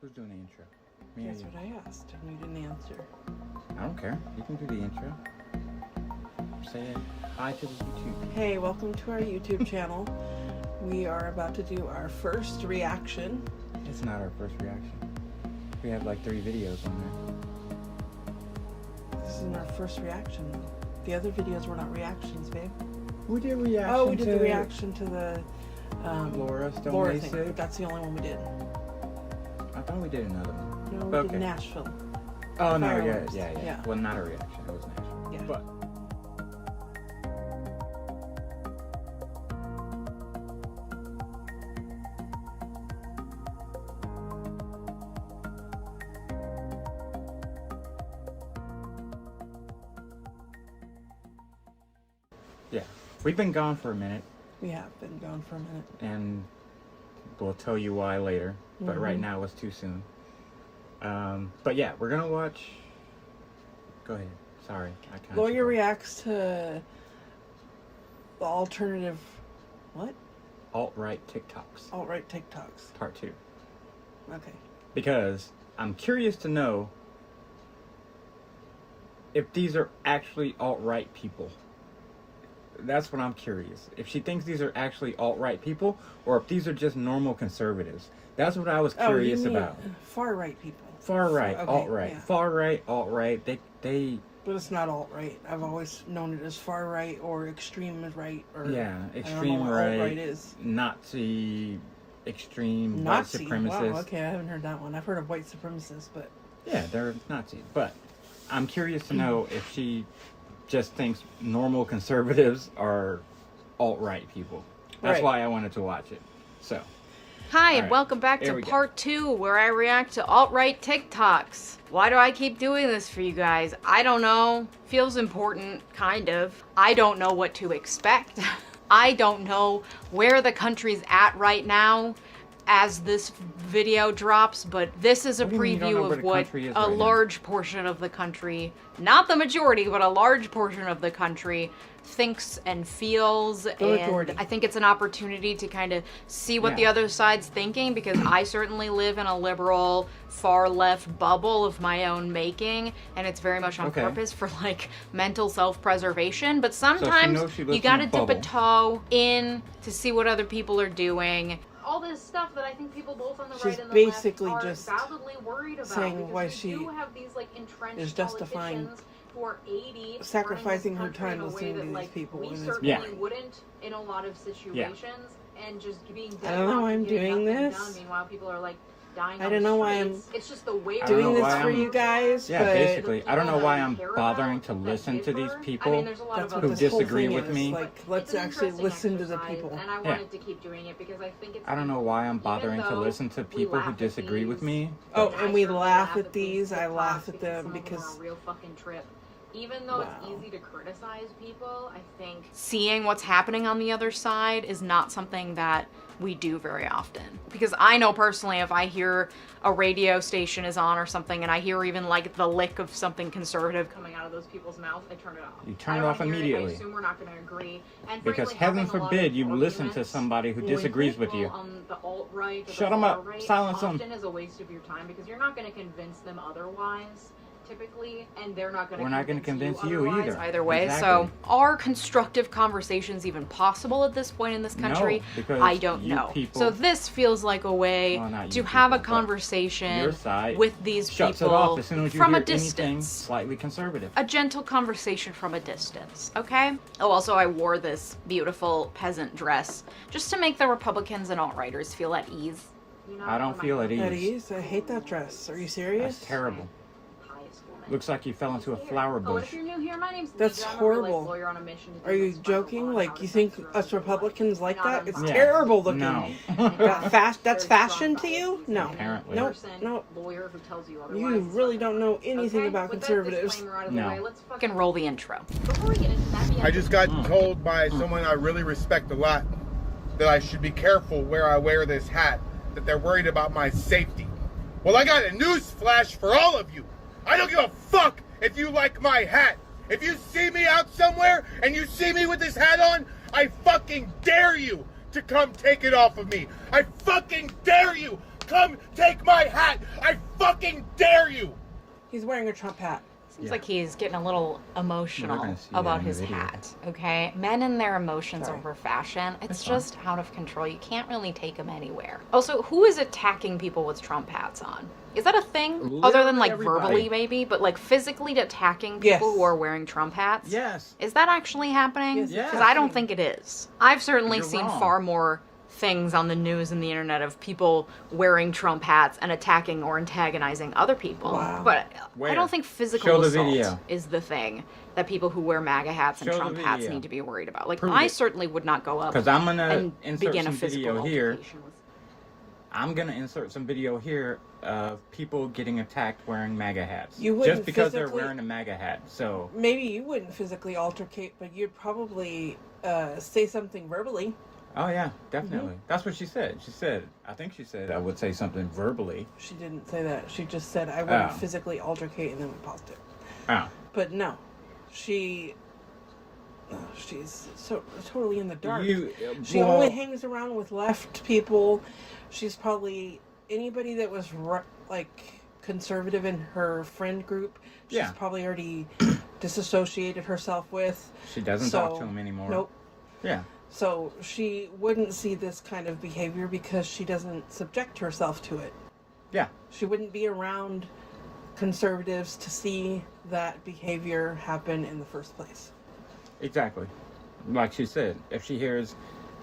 Who's doing the intro? Me or That's you? what I asked, and you didn't answer. I don't care. You can do the intro. Say hi to the YouTube people. Hey, welcome to our YouTube channel. We are about to do our first reaction. It's not our first reaction. We have like 3 videos on This is our first reaction. The other videos were not reactions, babe. there. We did reaction. Oh, we did the reaction to the Laura Laura thing. thing, but that's the only one we did. I thought we did another one. No, we Okay. did Nashville. Oh no, Fireworks. yeah. Well, not a reaction. It was nice. Yeah. But yeah, we've been gone for a minute, We have been gone for a minute. and we'll tell you why later. But right Mhm. now it's too soon. But yeah, we're gonna watch. Go ahead. Sorry, I kind Lawyer reacts to the alternative, what? alt-right TikToks, Alt-right TikToks. part 2. Okay. Because I'm curious to know if these are actually alt-right people. That's what I'm curious. If she thinks these are actually alt-right people, or if these are just normal conservatives. That's what I was curious about. Far-right people. Far right, Okay, alt-right. yeah. Far right, alt-right. They But it's not alt-right. I've always known it as far-right or extreme right. Or yeah, I don't extreme know what right, alt-right is. Nazi, extreme Nazi. white supremacists. Wow, okay, I haven't heard that one. I've heard of white supremacists, but... Yeah, they're Nazis. But I'm curious to know if she just thinks normal conservatives are alt-right people. That's Right. why I wanted to watch it. So, Hi, All and right, welcome back there to we go. part 2, where I react to alt-right TikToks. Why do I keep doing this for you guys? I don't know. Feels important, kind of. I don't know what to expect. I don't know where the country's at right now as this video drops, but this is a What do you mean you don't know preview where of the what country is a right now? large portion of the country, not the majority, but a large portion of the country thinks and feels. And majority. I think it's an opportunity to kind of see what the Yeah. other side's thinking, because I certainly live in a liberal, far-left bubble of my own making, and it's very much on Okay. purpose for, like, mental self-preservation. But sometimes knows she lives you gotta in a dip a bubble. toe in to see what other people are doing. All this stuff that I think people both on the She's right and the basically left are just validly worried about, saying because why we she do have these, like, entrenched is justifying politicians who are 80, sacrificing her running this country time in a way listening to that, these like, people we when it's certainly Yeah. wouldn't in a lot of situations, and just being I don't know why I'm doing this. done. Meanwhile, people are, like, dying I on don't the know why I'm streets. It's just the way I don't doing know this why for I'm- you guys, yeah, but basically, I don't know why I'm care bothering about to that listen to these differ. people I mean, there's a lot That's of what who this whole disagree thing with is. me. Like, It's let's an actually interesting listen to the exercise, people. And I Yeah. wanted to keep doing it because I think it's I don't know why I'm bothering to though listen to we people who laugh at disagree with these- me. Oh, I and we certainly laugh at these these. I TikToks laugh at them some of are because a real fucking trip. Even though Wow. it's easy to criticize people, I think seeing what's happening on the other side is not something that we do very often. Because I know personally, if I hear a radio station is on or something, and I hear even like the lick of something conservative coming out of those people's mouths, I turn it off. You turn I it don't off wanna hear immediately. I assume we're not going to agree. And Because frankly, heaven having a lot forbid of you listen to arguments somebody who with disagrees with people you. on the alt-right or Shut the 'em up. far-right Silence 'em. often is a waste of your time, because you're not going to convince them otherwise, typically, and they're not going to We're not gonna convince you otherwise either. either way. Exactly. So are constructive conversations even possible at this point in this country? No, because I don't you know. people- So this feels like a way Well, not to you have a people, but conversation your side with these shuts people it off as soon as you from hear a distance. anything slightly conservative. A gentle conversation from a distance, okay? Oh, also I wore this beautiful peasant dress just to make the Republicans and alt-righters feel at ease. I don't feel at at ease. ease. I hate that dress. Are you serious? That's terrible. Looks like you fell into a flower Oh, and if bush. you're new here, my name's That's Lisa. I'm a horrible. real-life lawyer on a mission to do Are you what's final joking? law Like, and you how think to us Republicans like that? It's Yeah. terrible looking. No. That's fashion to you? No. Apparently. Nope. Nope. Lawyer who tells you otherwise. You really don't know anything Okay, about with that conservatives. disclaimer out of No. the way, let's fucking roll the intro. Before we get into that, I just got told by someone I really respect a lot that I should be careful where I wear this hat, that they're worried about my safety. Well, I got a news flash for all of you. I don't give a fuck if you like my hat. If you see me out somewhere and you see me with this hat on, I fucking dare you to come take it off of me. I fucking dare you. come take my hat. I fucking dare you. He's wearing a Trump hat. Seems like he's getting a little emotional gonna see that about in the his video. hat, okay? Men and their emotions Sorry. over fashion, it's That's fine. just out of control. You can't really take them anywhere. Also, who is attacking people with Trump hats on? Is that a thing? Other than like Literally verbally everybody. maybe, but like physically attacking Yes. people who are wearing Trump hats? Yes. Is that actually happening? Yes, Because it's I don't happening. think it is. I've certainly You're seen wrong. far more things on the news and the internet of people wearing Trump hats and attacking or antagonizing other people. Wow. But I Where? don't think physical Show the assault video. is the thing that people who wear MAGA hats and Show the Trump hats video. need to be worried about. Like, Prove I it. certainly would not go up Because I'm going to and insert begin a some physical video here. altercation with. I'm going to insert some video here of people getting attacked wearing MAGA hats. You wouldn't just because they're physically- wearing a MAGA hat. So, Maybe you wouldn't physically altercate, but you'd probably say something verbally. oh yeah, definitely. That's what she said. I think she said I would say something verbally. She didn't say that. She just said, I wouldn't Oh. physically altercate, and then we paused it. Oh. But no, she's so totally in the dark. She well, only hangs around with left people. She's probably anybody that was like conservative in her friend group. She's Yeah. probably already disassociated herself with. she doesn't So, talk to him anymore. Nope. Yeah. So she wouldn't see this kind of behavior because she doesn't subject herself to it. Yeah. She wouldn't be around conservatives to see that behavior happen in the first place. Exactly. Like she said, if she hears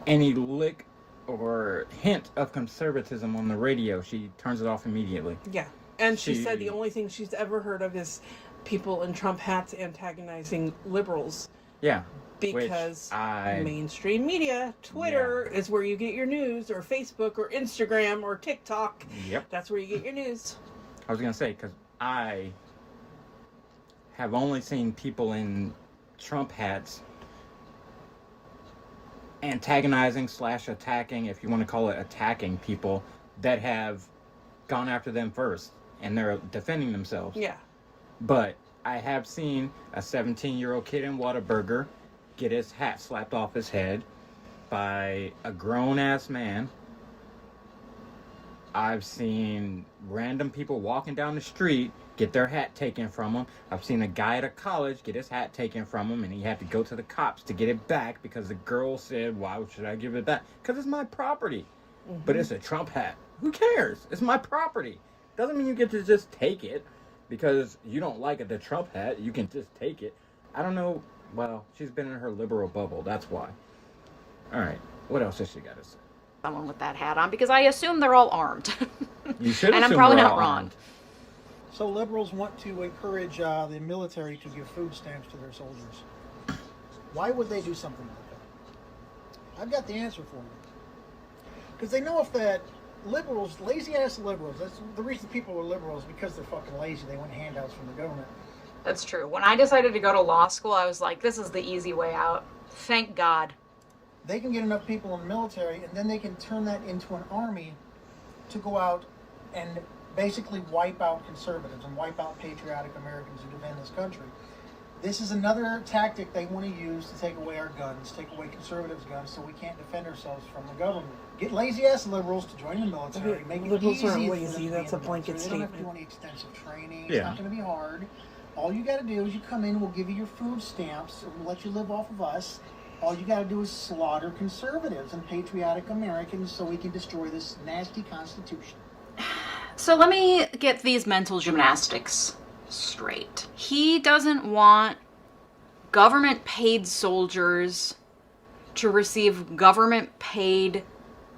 any lick or hint of conservatism on the radio, she turns it off immediately. Yeah. And she She- said the only thing she's ever heard of is people in Trump hats antagonizing liberals Yeah. because Which I mainstream media, Twitter is where you get your news, or Facebook or Instagram or TikTok. Yep. That's where you get your news. I was gonna say, because I have only seen people in Trump hats antagonizing / attacking, if you want to call it attacking, people that have gone after them first and they're defending themselves. Yeah. But I have seen a 17-year-old kid in Whataburger get his hat slapped off his head by a grown-ass man. I've seen random people walking down the street get their hat taken from them. I've seen a guy at a college get his hat taken from him, and he had to go to the cops to get it back because the girl said, why should I give it back? Because it's my property. But it's a Trump hat. Who cares? It's my property. Doesn't mean you get to just take it because you don't like the Trump hat. You can just take it. I don't know. Well, she's been in her liberal bubble. That's why. All right. What else has she got to say? Someone with that hat on because I assume they're all armed. You should And I'm assume probably we're not all wrong. armed. So liberals want to encourage the military to give food stamps to their soldiers. Why would they do something like that? I've got the answer for you. Because they know if that liberals, lazy-ass liberals, that's the reason people are liberals, because they're fucking lazy. They want handouts from the government. That's true. When I decided to go to law school, I was like, this is the easy way out. Thank God. They can get enough people in the military, and then they can turn that into an army to go out and basically wipe out conservatives and wipe out patriotic Americans who defend this country. This is another tactic they want to use to take away our guns, take away conservatives' guns, so we can't defend ourselves from the government. Get lazy-ass liberals to join the military, make it Liberals easy aren't for them lazy, to be that's in a the blanket military. They don't have to do statement. any extensive training. Yeah. It's not going to be hard. All you got to do is you come in, we'll give you your food stamps, and we'll let you live off of us. All you got to do is slaughter conservatives and patriotic Americans so we can destroy this nasty Constitution. So let me get these mental gymnastics straight. He doesn't want government paid soldiers to receive government paid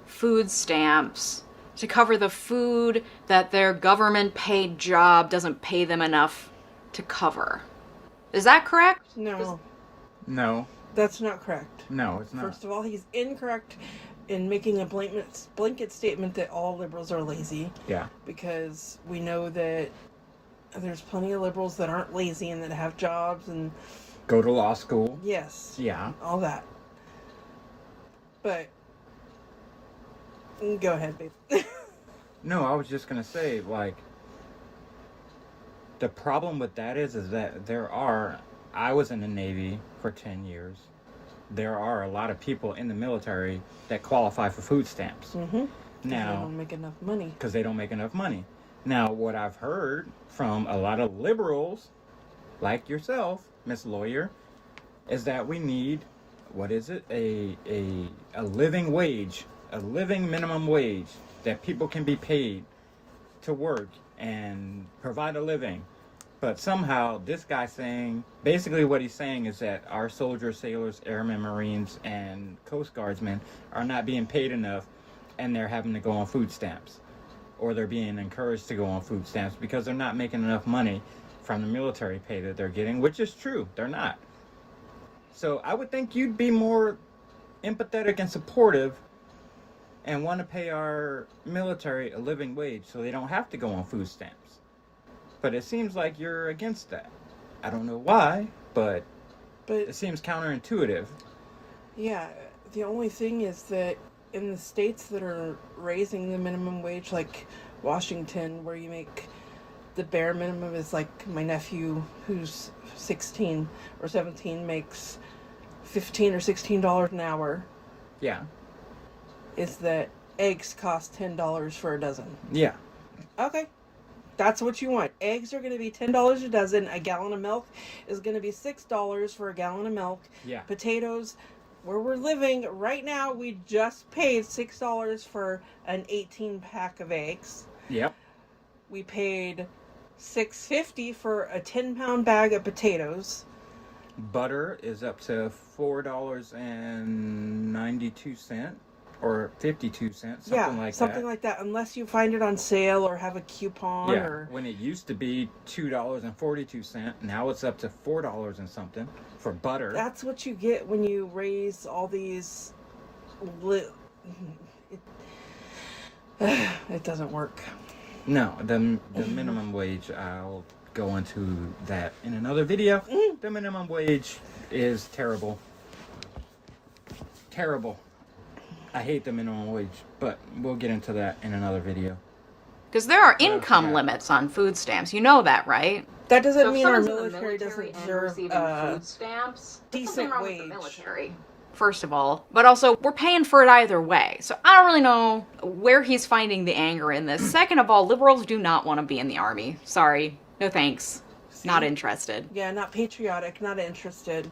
food stamps to cover the food that their government paid job doesn't pay them enough to cover. Is that correct? No, No. that's not correct. No, it's not. First of all, he's incorrect in making a blanket statement that all liberals are lazy, Yeah. because we know that there's plenty of liberals that aren't lazy and that have jobs, and Go to law school. yes, Yeah. all that. But go ahead, babe. No, I was just gonna say, like, the problem with that is that I was in the Navy for 10 years. There are a lot of people in the military that qualify for food stamps. Mm-hmm. Now, they don't make enough money. because they don't make enough money. Now, what I've heard from a lot of liberals, like yourself, Miss Lawyer, is that we need, what is it? A living wage, a living minimum wage that people can be paid to work and provide a living. But somehow this guy's saying, basically what he's saying is that our soldiers, sailors, airmen, Marines, and Coast Guardsmen are not being paid enough, and they're having to go on food stamps. Or they're being encouraged to go on food stamps because they're not making enough money from the military pay that they're getting, which is true. They're not. So I would think you'd be more empathetic and supportive and want to pay our military a living wage so they don't have to go on food stamps. But it seems like you're against that. I don't know why, but it seems counterintuitive. Yeah, the only thing is that in the states that are raising the minimum wage, like Washington, where you make the bare minimum, is like my nephew who's 16 or 17 makes $15 or $16 an hour. Yeah. Is that eggs cost $10 for a dozen. Yeah. Okay. That's what you want. Eggs are going to be $10 a dozen. A gallon of milk is going to be $6 for a gallon of milk. Yeah. Potatoes, where we're living right now, we just paid $6 for an 18-pack of eggs. Yep. We paid $6.50 for a 10-pound bag of potatoes. Butter is up to $4.92 or 52 cents, something like that. Something like that, unless you find it on sale or have a coupon. Yeah, or when it used to be $2.42, now it's up to $4 and something for butter. That's what you get when you raise all these. It doesn't work. No, the minimum wage, I'll go into that in another video. The minimum wage is terrible. Terrible. I hate the minimum wage, but we'll get into that in another video. Because there are income limits on food stamps. You know that, right? That doesn't So if mean our someone's in the military doesn't and deserve receiving food stamps, there's decent something wrong wage. with the military. First of all, but also we're paying for it either way. So I don't really know where he's finding the anger in this. Second of all, liberals do not want to be in the army. Sorry, no thanks. Not interested. Yeah, not patriotic, not interested.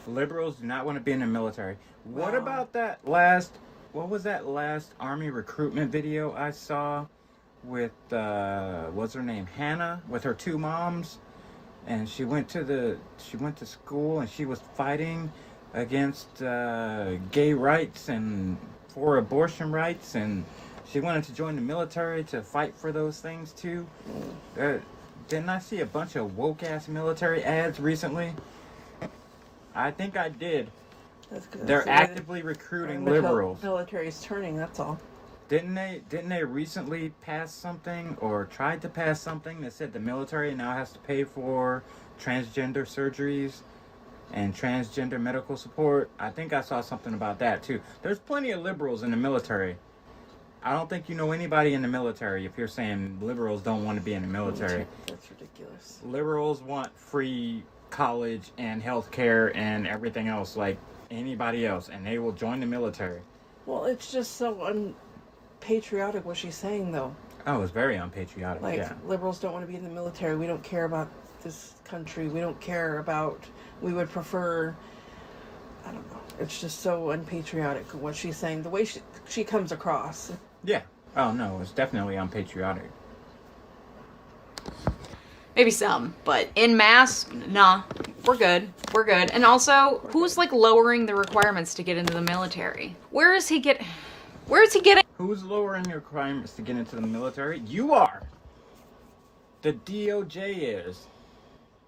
Liberals do not want to be in the military. What Wow. about that what was that last army recruitment video I saw with, what's her name, Hannah, with her two moms? And she went to school and she was fighting against gay rights and for abortion rights, and she wanted to join the military to fight for those things too. Didn't I see a bunch of woke-ass military ads recently? I think I did. That's 'cause They're that's the way actively the recruiting liberals. military's turning, that's all. Didn't they recently pass something or tried to pass something that said the military now has to pay for transgender surgeries and transgender medical support? I think I saw something about that too. There's plenty of liberals in the military. I don't think you know anybody in the military if you're saying liberals don't want to be in the military. That's ridiculous. Liberals want free college and health care and everything else like anybody else, and they will join the military. Well, it's just so unpatriotic what she's saying, though. Oh, it's very unpatriotic. Like, yeah. liberals don't want to be in the military. We don't care about this country. We don't care about. We would prefer. I don't know. It's just so unpatriotic what she's saying. The way she comes across. Yeah. Oh no, it's definitely unpatriotic. Maybe some, but in mass, nah. We're good. We're good. And also, who's like lowering the requirements to get into the military? Where is he getting? Who's lowering the requirements to get into the military? You are. The DOJ is.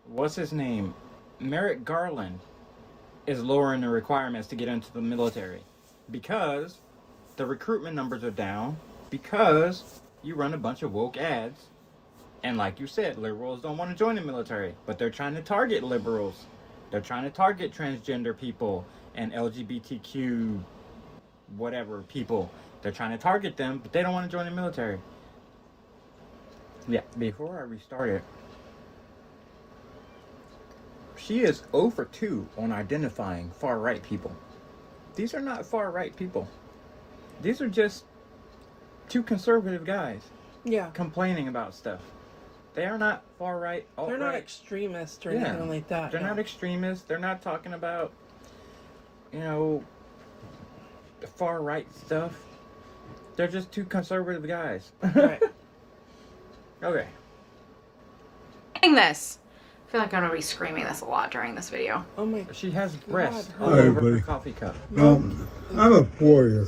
What's his name? Merrick Garland is lowering the requirements to get into the military because the recruitment numbers are down because you run a bunch of woke ads. And like you said, liberals don't want to join the military, but they're trying to target liberals. They're trying to target transgender people and LGBTQ whatever people. They're trying to target them, but they don't want to join the military. Yeah, before I restart it, she is 0 for 2 on identifying far-right people. These are not far-right people. These are just two conservative guys Yeah. complaining about stuff. They are not far right, alt right. They're not extremists or anything like that. They're no. not extremists. They're not talking about, the far right stuff. They're just two conservative guys. Right. Okay. This. I feel like I'm gonna be screaming this a lot during this video. Oh my. She has breasts God. all Hi, over her everybody. coffee cup. I'm a warrior.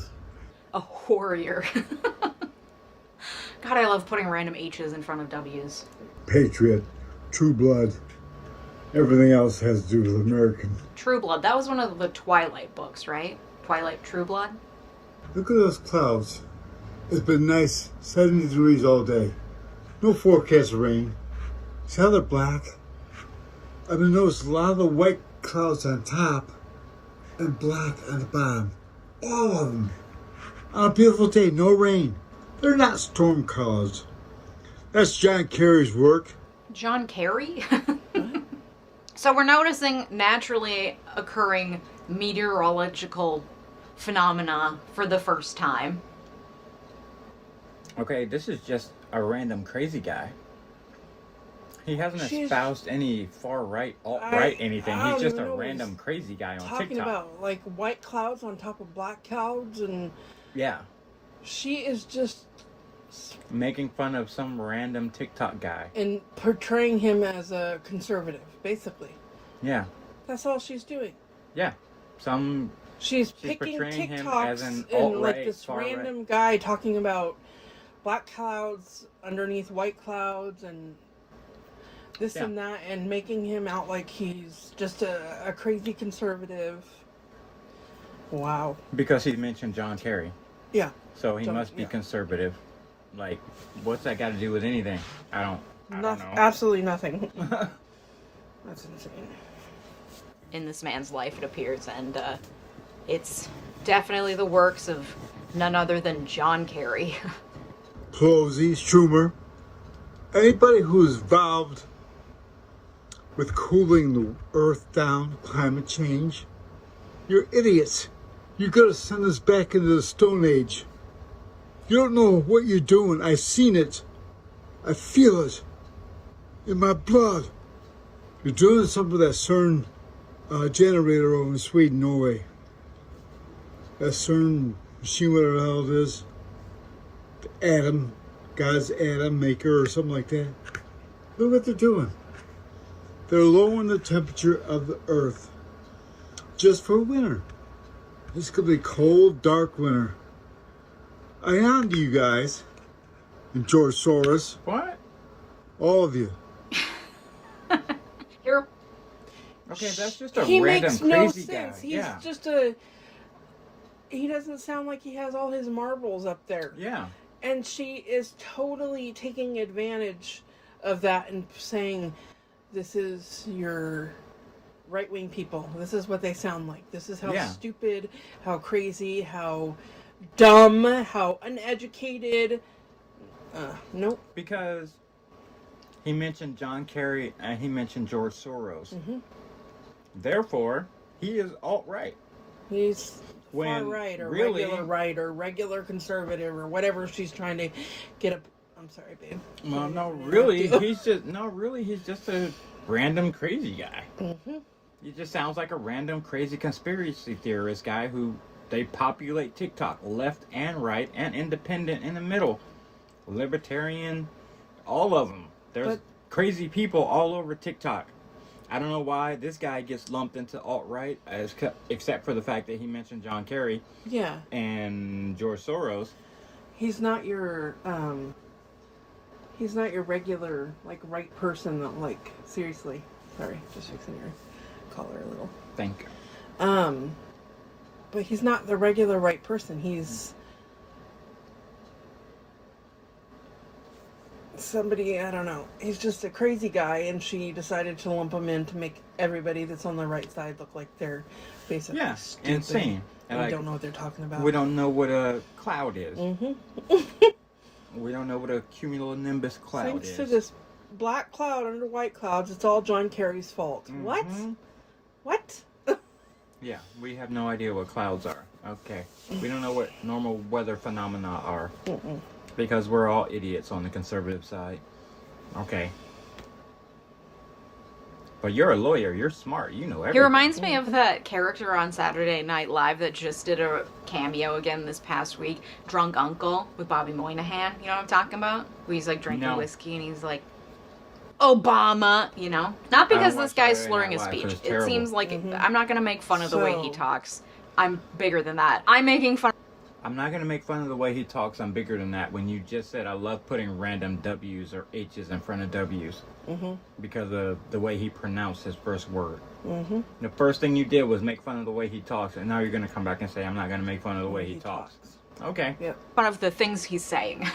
A warrior. God, I love putting random H's in front of W's. Patriot, true blood. Everything else has to do with American. True Blood. That was one of the Twilight books, right? Twilight True Blood? Look at those clouds. It's been nice, 70 degrees all day. No forecast of rain. See how they're black? I've been noticing a lot of the white clouds on top and black on the bottom. All of them. On a beautiful day, no rain. They're not storm clouds. That's John Kerry's work. John Kerry? So we're noticing naturally occurring meteorological phenomena for the first time. Okay, this is just a random crazy guy. He hasn't espoused any far right, alt right, anything. I He's don't just even a know what random he's crazy guy on talking TikTok. about like white clouds on top of black clouds, and Yeah, she is just making fun of some random TikTok guy. and portraying him as a conservative, basically. Yeah, That's all she's doing. yeah. She's She's picking portraying him TikToks as an and alt-right, like this far-right. random guy talking about black clouds underneath white clouds and this Yeah. and that, and making him out like he's just a crazy conservative. Wow. Because he mentioned John Kerry, Yeah. so he must be yeah. conservative. Like, what's that got to do with anything? I don't know. Absolutely nothing. That's insane. In this man's life, it appears, and it's definitely the works of none other than John Kerry. Pelosi, Schumer, anybody who's involved with cooling the earth down, climate change, you're idiots. You're gonna send us back into the Stone Age. You don't know what you're doing. I've seen it. I feel it in my blood. You're doing something with that CERN generator over in Sweden, Norway. That CERN machine, whatever the hell it is. The atom, God's atom maker or something like that. Look what they're doing. They're lowering the temperature of the earth just for winter. It's gonna be cold, dark winter. I am to you guys, and George Soros, What? all of you. You're Okay, that's just a He random makes no crazy sense. guy. He's Yeah, just he doesn't sound like he has all his marbles up there. yeah. And she is totally taking advantage of that and saying, this is your right-wing people. This is what they sound like. This is how Yeah. stupid, how crazy, how dumb, how uneducated. Nope. Because he mentioned John Kerry and he mentioned George Soros. Mm-hmm. Therefore, he is alt-right. He's far When right or really- regular right or regular conservative or whatever she's trying to get up. I'm sorry, babe. Well, no, Sorry to really, interrupt you. he's just a random crazy guy. Mm-hmm. He just sounds like a random crazy conspiracy theorist guy who they populate TikTok left and right and independent in the middle, libertarian, all of them. There's But- crazy people all over TikTok. I don't know why this guy gets lumped into alt-right, except for the fact that he mentioned John Kerry Yeah. and George Soros. He's not your regular like right person that like seriously. Sorry, just fixing your collar a little. Thank you. But he's not the regular right person. He's somebody, I don't know. He's just a crazy guy, and she decided to lump him in to make everybody that's on the right side look like they're basically Yeah, stupid insane. and Like, don't know what they're talking about. we don't know what a cloud is. Mm-hmm. We don't know what a cumulonimbus cloud Thanks is. to this black cloud under white clouds, it's all John Kerry's fault. What? Mhm. What? Yeah, we have no idea what clouds are. Okay. We don't know what normal weather phenomena are. Mm-mm. Because we're all idiots on the conservative side. Okay. But you're a lawyer. You're smart. You know everything. He reminds me of that character on Saturday Night Live that just did a cameo again this past week, Drunk Uncle with Bobby Moynihan. You know what I'm talking about? Where he's like drinking whiskey and he's like, Obama, you know? Not because this guy's slurring his speech. It seems like I'm not going to make fun of the way he talks. I'm bigger than that. I'm making fun. I'm not going to make fun of the way he talks. I'm bigger than that. When you just said I love putting random W's or H's in front of W's. Because of the way he pronounced his first word. The first thing you did was make fun of the way he talks, and now you're going to come back and say I'm not going to make fun of the way he talks. Okay. Yep. Fun of the things he's saying.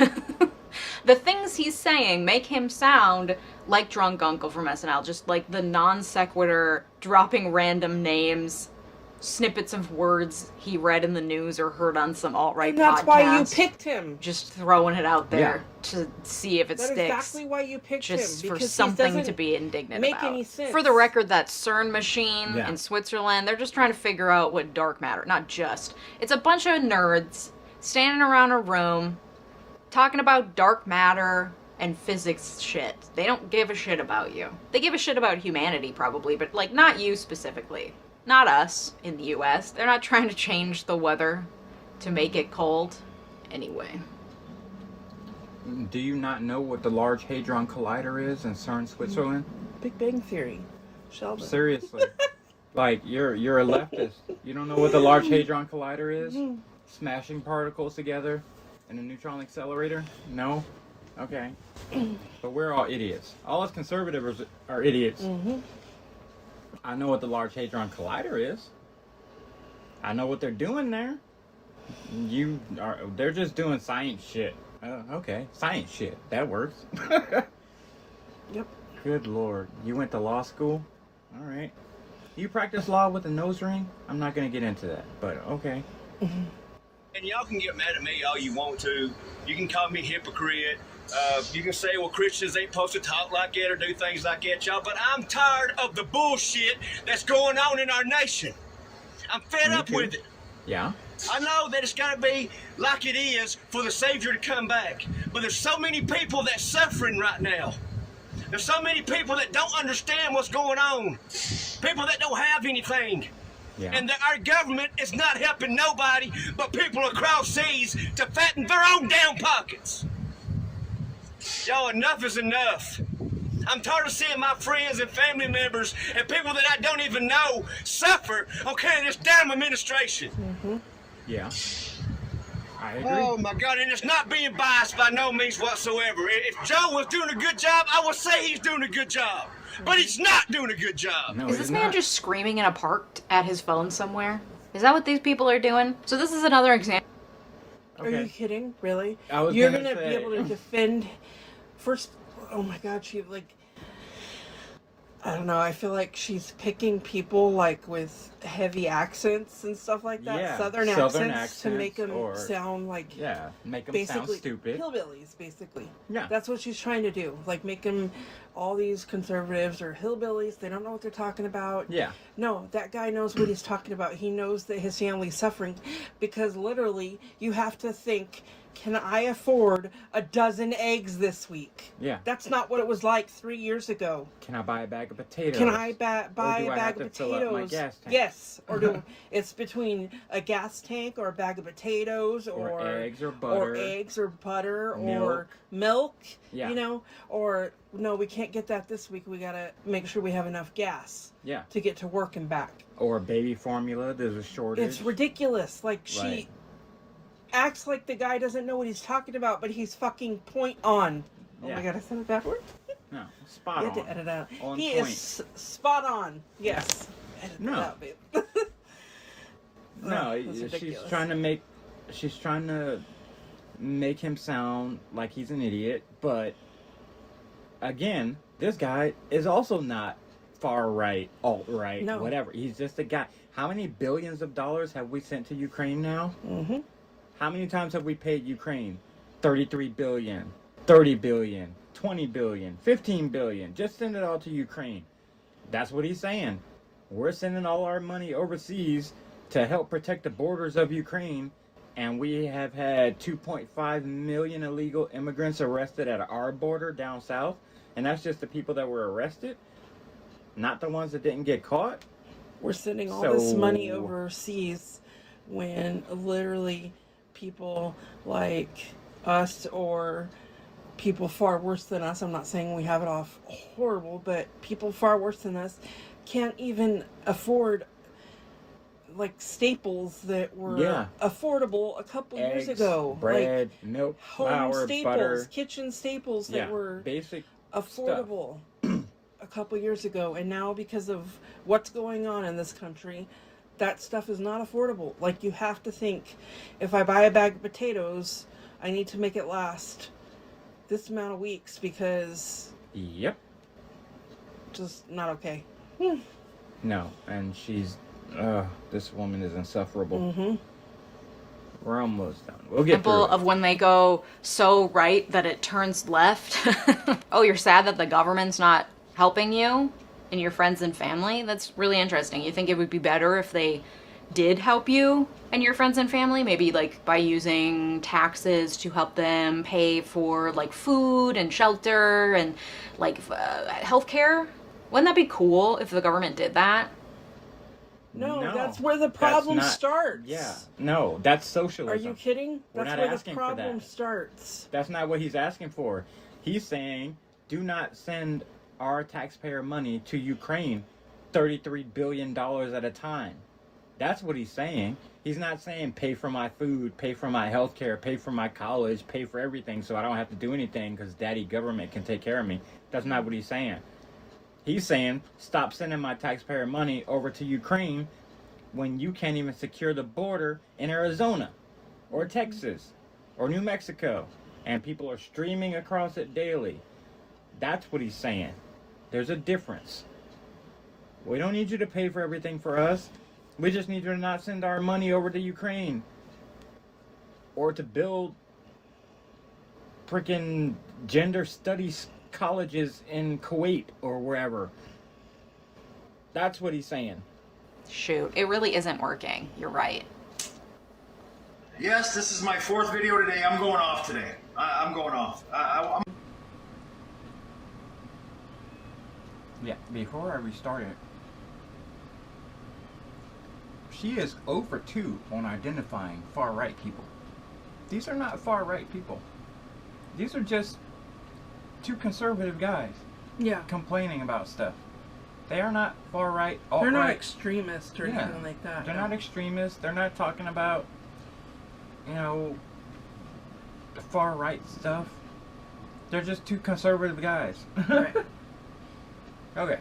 The things he's saying make him sound like Drunk Uncle from SNL, just like the non sequitur, dropping random names, snippets of words he read in the news or heard on some alt-right podcast. That's why you picked him. Just throwing it out there to see if it sticks. That's exactly why you picked him. Just for something to be indignant make about. Any sense. For the record, that CERN machine in Switzerland, they're just trying to figure out what dark matter, not just. It's a bunch of nerds standing around a room talking about dark matter and physics shit. They don't give a shit about you. They give a shit about humanity probably, but like not you specifically. Not us in the US. They're not trying to change the weather to make it cold. Anyway. Do you not know what the Large Hadron Collider is in CERN, Switzerland? Big Bang Theory. Sheldon. Seriously. Like, you're a leftist. You don't know what the Large Hadron Collider is? Smashing particles together in a neutron accelerator? No? Okay. But we're all idiots. All us conservatives are idiots. I know what the Large Hadron Collider is. I know what they're doing there. They're just doing science shit. Okay, science shit. That works. Yep. Good Lord. You went to law school? All right. You practice law with a nose ring? I'm not going to get into that, but okay. And y'all can get mad at me all you want to. You can call me hypocrite. You can say, well, Christians ain't supposed to talk like that or do things like that, y'all. But I'm tired of the bullshit that's going on in our nation. I'm fed up with it. Yeah. I know that it's got to be like it is for the Savior to come back. But there's so many people that's suffering right now. There's so many people that don't understand what's going on. People that don't have anything. Yeah. And that our government is not helping nobody but people across seas to fatten their own damn pockets. Y'all, enough is enough. I'm tired of seeing my friends and family members and people that I don't even know suffer on account of this damn administration. Yeah. I agree. Oh my God, and it's not being biased by no means whatsoever. If Joe was doing a good job, I would say he's doing a good job. But he's not doing a good job. No, is this man just screaming in a park at his phone somewhere? Is that what these people are doing? So this is another example. Okay. Are you kidding? Really? You're gonna be able to defend first? Oh my God, she like. I don't know. I feel like she's picking people like with heavy accents and stuff like that. Yeah, Southern accents to make them sound like make them sound stupid. Hillbillies, basically. Yeah, that's what she's trying to do. Like make them all these conservatives or hillbillies. They don't know what they're talking about. Yeah. No, that guy knows what he's talking about. He knows that his family's suffering because literally you have to think. Can I afford a dozen eggs this week? Yeah. That's not what it was like 3 years ago. Can I buy a bag of potatoes? Can I buy a bag of potatoes? Fill up my gas tank? Yes. Or it's between a gas tank or a bag of potatoes or eggs or butter. Or milk. Yeah. You know? Or no, we can't get that this week. We gotta make sure we have enough gas. Yeah. To get to work and back. Or baby formula. There's a shortage. It's ridiculous. Like she acts like the guy doesn't know what he's talking about, but he's fucking point on. Oh my God, I said it backward? No, spot on. You had to edit out. On he point. is spot on. Yes. Edit that out, babe. No, she's trying to make him sound like he's an idiot, but again, this guy is also not far right, alt right, whatever. He's just a guy. How many billions of dollars have we sent to Ukraine now? How many times have we paid Ukraine? 33 billion, 30 billion, 20 billion, 15 billion. Just send it all to Ukraine. That's what he's saying. We're sending all our money overseas to help protect the borders of Ukraine, And we have had 2.5 million illegal immigrants arrested at our border down south. And that's just the people that were arrested, not the ones that didn't get caught. We're sending all this money overseas when literally people like us or people far worse than us, I'm not saying we have it off horrible, but people far worse than us can't even afford like staples that were affordable a couple years ago. Bread, like milk, home flour, staples, butter. kitchen staples that were basic affordable a couple years ago. And now because of what's going on in this country, that stuff is not affordable. Like, you have to think, if I buy a bag of potatoes, I need to make it last this amount of weeks because Yep. just not okay. No, and she's this woman is insufferable. Mm-hmm. We're almost done. We'll get through Example it. of when they go so right that it turns left. Oh, you're sad that the government's not helping you and your friends and family? That's really interesting. You think it would be better if they did help you and your friends and family? Maybe like by using taxes to help them pay for like food and shelter and like healthcare? Wouldn't that be cool if the government did that? No, No, that's where the that's problem not- starts. Yeah. No, that's Are socialism. you kidding? We're That's not where the asking for problem that. starts. That's not what he's asking for. He's saying, do not send our taxpayer money to Ukraine $33 billion at a time. That's what he's saying. He's not saying pay for my food, pay for my health care, pay for my college, pay for everything so I don't have to do anything because daddy government can take care of me. That's not what he's saying. He's saying stop sending my taxpayer money over to Ukraine when you can't even secure the border in Arizona or Texas or New Mexico and people are streaming across it daily. That's what he's saying. There's a difference. We don't need you to pay for everything for us. We just need you to not send our money over to Ukraine or to build freaking gender studies colleges in Kuwait or wherever. That's what he's saying. Shoot, it really isn't working. You're right. Yes, this is my 4th video today. I'm going off today. I'm going off. I'm Yeah, before I restart it, she is over 2 on identifying far-right people. These are not far-right people. These are just 2 conservative guys Yeah. complaining about stuff. They are not far-right, They're alt-right. not extremists or Yeah. anything like that. They're not extremists. They're not talking about, you know, the far-right stuff. They're just 2 conservative guys. Right. Okay.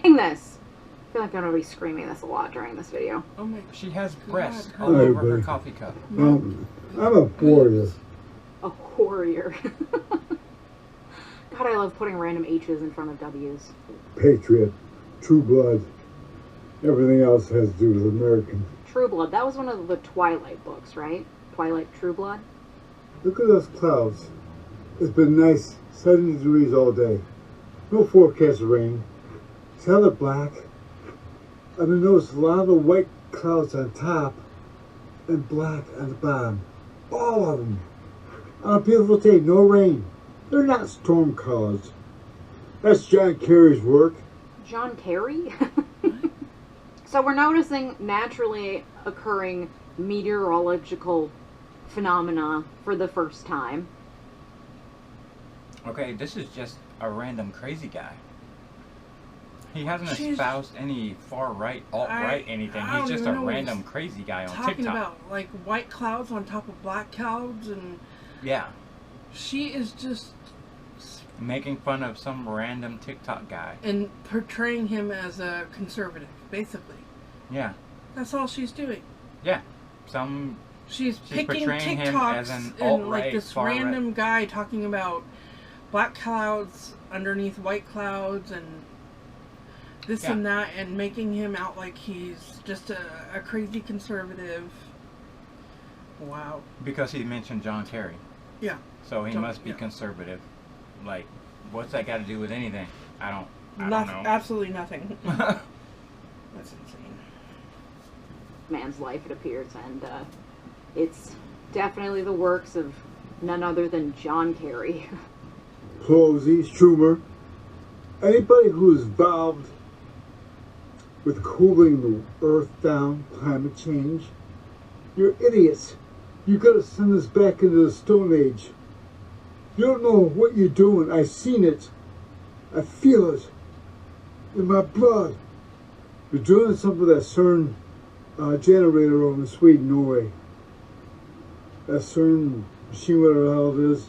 This. I feel like I'm gonna be screaming this a lot during this video. Oh my She has breasts God. all Hi, over her everybody. coffee cup. I'm a warrior. A warrior. God, I love putting random H's in front of W's. Patriot. True blood. Everything else has to do with American. True Blood. That was one of the Twilight books, right? Twilight True Blood. Look at those clouds. It's been nice, 70 degrees all day. No forecast of rain. See how they're black? I've been noticing a lot of the white clouds on top and black on the bottom. All of them. On a beautiful day, no rain. They're not storm clouds. That's John Kerry's work. John Kerry? So we're noticing naturally occurring meteorological phenomena for the first time. Okay, this is just a random crazy guy. He hasn't She's- espoused any far-right, alt-right, anything. I He's don't just even a know what random he's crazy guy on talking TikTok. about like white clouds on top of black clouds, and Yeah, she is just making fun of some random TikTok guy. and portraying him as a conservative, basically. Yeah, That's all she's doing. yeah. She's She's picking portraying him as an TikToks and like alt-right, this far-right. random guy talking about black clouds underneath white clouds and this Yeah. and that, and making him out like he's just a crazy conservative. Wow. Because he mentioned John Kerry. Yeah. So he John- must be yeah. conservative. Like, what's that got to do with anything? I don't know. Absolutely nothing. That's insane. man's life, it appears, and it's definitely the works of none other than John Kerry. Pelosi, Schumer, anybody who's involved with cooling the earth down, climate change, you're idiots. You gotta send us back into the Stone Age. You don't know what you're doing. I've seen it. I feel it in my blood. You're doing something with that CERN generator over in Sweden, Norway. That CERN machine, whatever the hell it is.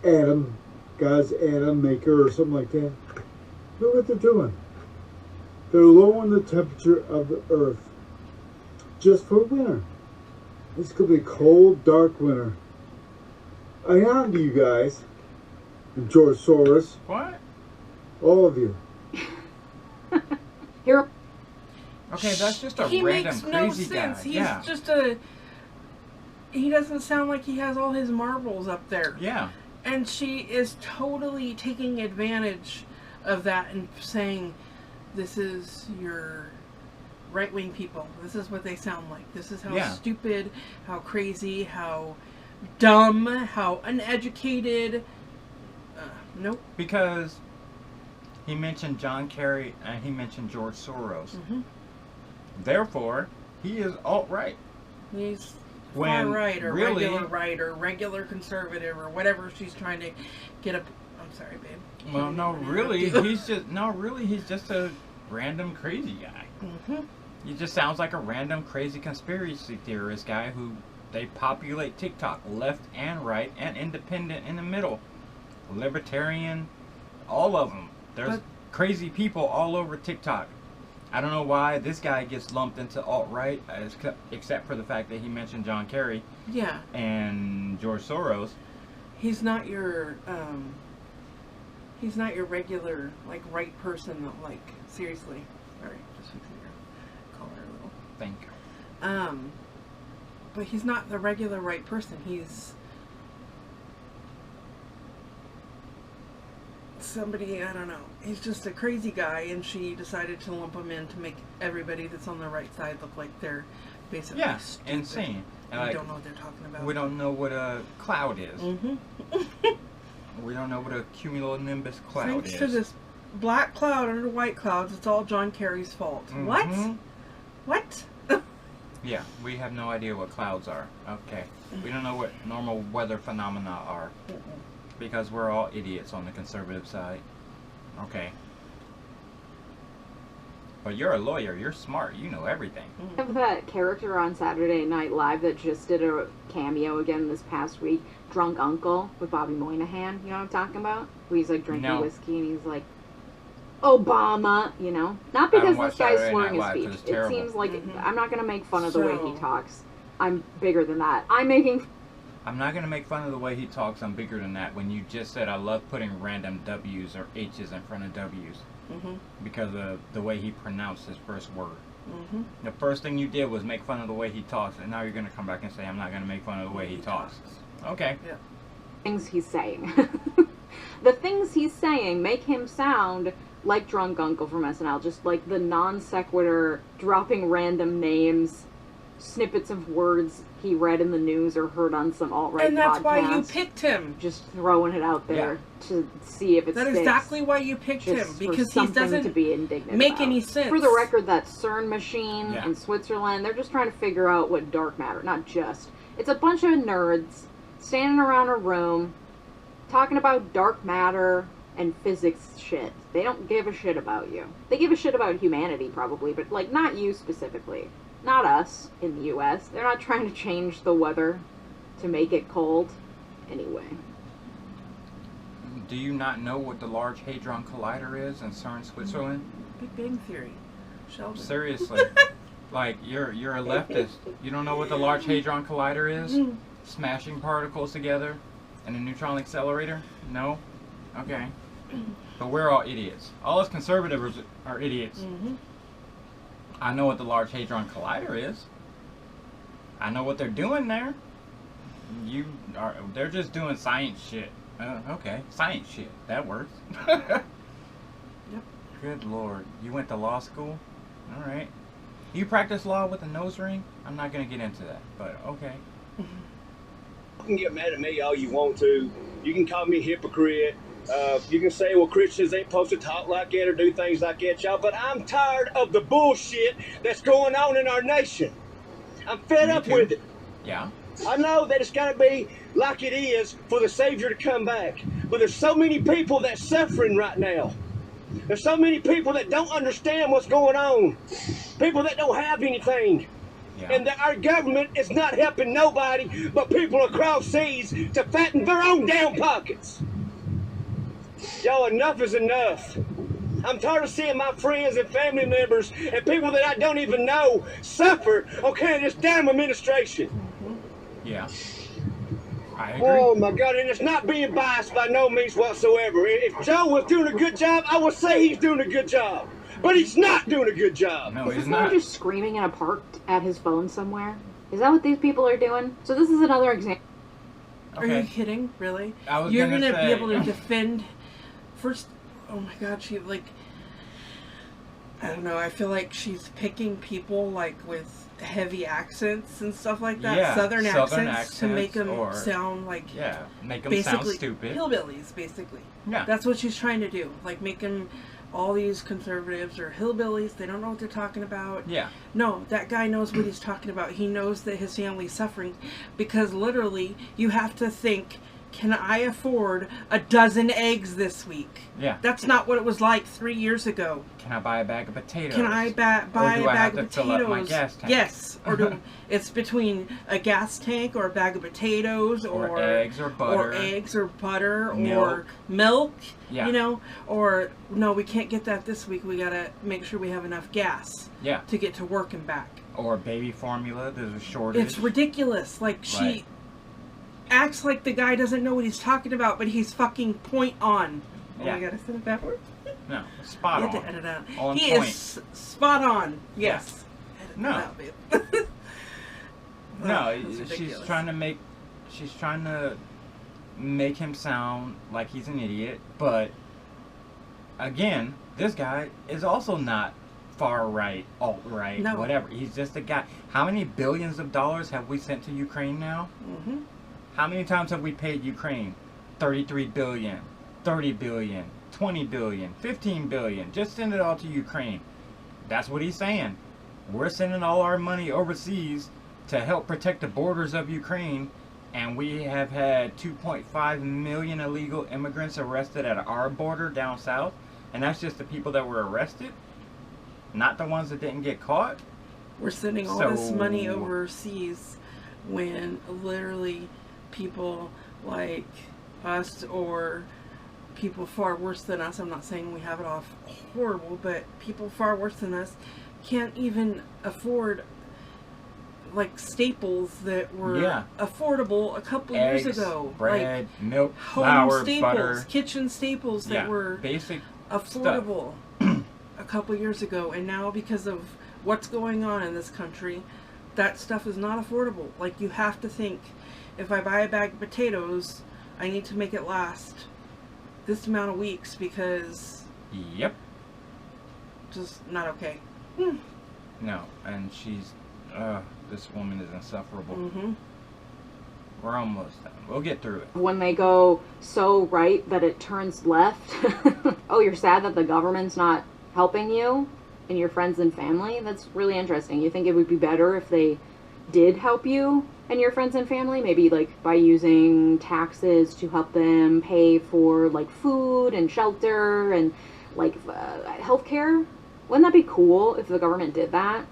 Atom, God's atom maker or something like that. Look what they're doing. They're lowering the temperature of the earth just for winter. It's going to be a cold, dark winter. I am to you guys, and George Soros, What? all of you. Here, Okay, that's just a He random makes no crazy sense. guy. He's Yeah. just a. He doesn't sound like he has all his marbles up there. Yeah. And she is totally taking advantage of that and saying, this is your right-wing people. This is what they sound like. This is how stupid, how crazy, how dumb, how uneducated. Nope. Because he mentioned John Kerry and he mentioned George Soros. Mm-hmm. Therefore, he is alt-right. He's When far right or really- regular right or regular conservative or whatever she's trying to get up. I'm sorry, babe. Well, no, really, he's just a random crazy guy. Mm-hmm. He just sounds like a random crazy conspiracy theorist guy who they populate TikTok left and right and independent in the middle. Libertarian, all of them. There's crazy people all over TikTok. I don't know why this guy gets lumped into alt-right, except for the fact that he mentioned John Kerry Yeah. and George Soros. He's not your regular like right person that like seriously. Sorry, just fixing your collar a little. Thank you. But he's not the regular right person. He's somebody, I don't know. He's just a crazy guy, and she decided to lump him in to make everybody that's on the right side look like they're basically stupid. Insane. And Like, we don't know what they're talking about. we don't know what a cloud is. Mm-hmm. We don't know what a cumulonimbus cloud Thanks is. to this black cloud under white clouds, it's all John Kerry's fault. Mhm. What? What? Yeah, we have no idea what clouds are. Okay. We don't know what normal weather phenomena are. Because we're all idiots on the conservative side. Okay. But you're a lawyer. You're smart. You know everything. have that character on Saturday Night Live that just did a cameo again this past week, Drunk Uncle with Bobby Moynihan. You know what I'm talking about? Where he's like drinking No. whiskey and he's like, Obama, you know? Not I because don't watch this guy's Saturday slurring Night his Live 'cause speech. it's terrible. It seems like I'm not going to make fun of the way he So- talks. I'm bigger than that. I'm making I'm not going to make fun of the way he talks. I'm bigger than that. When you just said I love putting random W's or H's in front of W's. Mm-hmm. Because of the way he pronounced his first word. Mm-hmm. The first thing you did was make fun of the way he talks. And now you're going to come back and say I'm not going to make fun of the way he talks. Okay. Yeah. things he's saying. The things he's saying make him sound like Drunk Uncle from SNL, just like the non sequitur, dropping random names, snippets of words he read in the news or heard on some alt-right And that's podcast. why you picked him. Just throwing it out there to see if it That's sticks. exactly why you picked Just him, for because he something doesn't to be indignant make about. any sense. For the record, that CERN machine Yeah. in Switzerland, they're just trying to figure out what dark matter, not just. It's a bunch of nerds standing around a room talking about dark matter and physics shit. They don't give a shit about you. They give a shit about humanity, probably, but, like, not you specifically. Not us in the US. They're not trying to change the weather to make it cold. Anyway. Do you not know what the Large Hadron Collider is in CERN, Switzerland? Big Bang Theory. Sheldon. Seriously. Like, you're a leftist. You don't know what the Large Hadron Collider is? Smashing particles together in a neutron accelerator? No? Okay. But we're all idiots. All us conservatives are idiots. Mm-hmm. I know what the Large Hadron Collider is. I know what they're doing there. They're just doing science shit. Okay, science shit. That works. Yep. Good Lord. You went to law school? Alright. You practice law with a nose ring? I'm not gonna get into that, but okay. You can get mad at me all you want to. You can call me a hypocrite. You can say, well, Christians ain't supposed to talk like that or do things like that, y'all. But I'm tired of the bullshit that's going on in our nation. I'm fed up with it. Yeah. I know that it's got to be like it is for the Savior to come back. But there's so many people that's suffering right now. There's so many people that don't understand what's going on. People that don't have anything. Yeah. And that our government is not helping nobody but people across seas to fatten their own damn pockets. Y'all, enough is enough. I'm tired of seeing my friends and family members and people that I don't even know suffer on account of this damn administration. Yeah. I agree. Oh my God, and it's not being biased by no means whatsoever. If Joe was doing a good job, I would say he's doing a good job. But he's not doing a good job. No, Is he's this guy not. just screaming in a park at his phone somewhere? Is that what these people are doing? So this is another example. Are you kidding? Really? I was You're gonna gonna be say- able to defend first. Oh my God, she like. I don't know. I feel like she's picking people like with heavy accents and stuff like that. Yeah, Southern Southern accents to make them or- sound like Yeah, make them sound basically stupid. hillbillies. Basically, Yeah. that's what she's trying to do. Like make them all these conservatives are hillbillies. They don't know what they're talking about. Yeah. No, that guy knows what he's talking about. He knows that his family's suffering because literally you have to think, can I afford a dozen eggs this week? Yeah. That's not what it was like 3 years ago. Can I buy a bag of potatoes? Can I buy do a I have bag of to fill potatoes? up my gas tank? Yes. Or do it's between a gas tank or a bag of potatoes Or eggs or butter. or Milk. milk. Yeah. You know? Or no, we can't get that this week. We gotta make sure we have enough gas Yeah. to get to work and back. Or baby formula. There's a shortage. It's ridiculous. Like she Right. acts like the guy doesn't know what he's talking about, but he's fucking point on. Oh, Yeah. I gotta say it backwards. No, spot You on. have to edit out. On He point. is spot on. Yes. Edit No. that out, babe. No, That's she's ridiculous. trying to make him sound like he's an idiot, but again, this guy is also not far right, alt right, No. whatever. He's just a guy. How many billions of dollars have we sent to Ukraine now? Mm-hmm. How many times have we paid Ukraine? 33 billion, 30 billion, 20 billion, 15 billion. Just send it all to Ukraine. That's what he's saying. We're sending all our money overseas to help protect the borders of Ukraine, and we have had 2.5 million illegal immigrants arrested at our border down south, and that's just the people that were arrested, not the ones that didn't get caught. We're sending all this money So- overseas when literally people like us or people far worse than us, I'm not saying we have it off horrible, but people far worse than us can't even afford like staples that were Yeah. affordable a couple Eggs, years ago. bread, milk, home flour, staples, butter. kitchen staples that Yeah, were basic affordable a couple years ago, and now because of what's going on in this country, that stuff is not affordable. Like, you have to think, if I buy a bag of potatoes, I need to make it last this amount of weeks because Yep. just not okay. No, and this woman is insufferable. Mm-hmm. We're almost done. We'll get through it. When they go so right that it turns left. Oh, you're sad that the government's not helping you and your friends and family? That's really interesting. You think it would be better if they did help you and your friends and family? Maybe like by using taxes to help them pay for like food and shelter and like healthcare? Wouldn't that be cool if the government did that?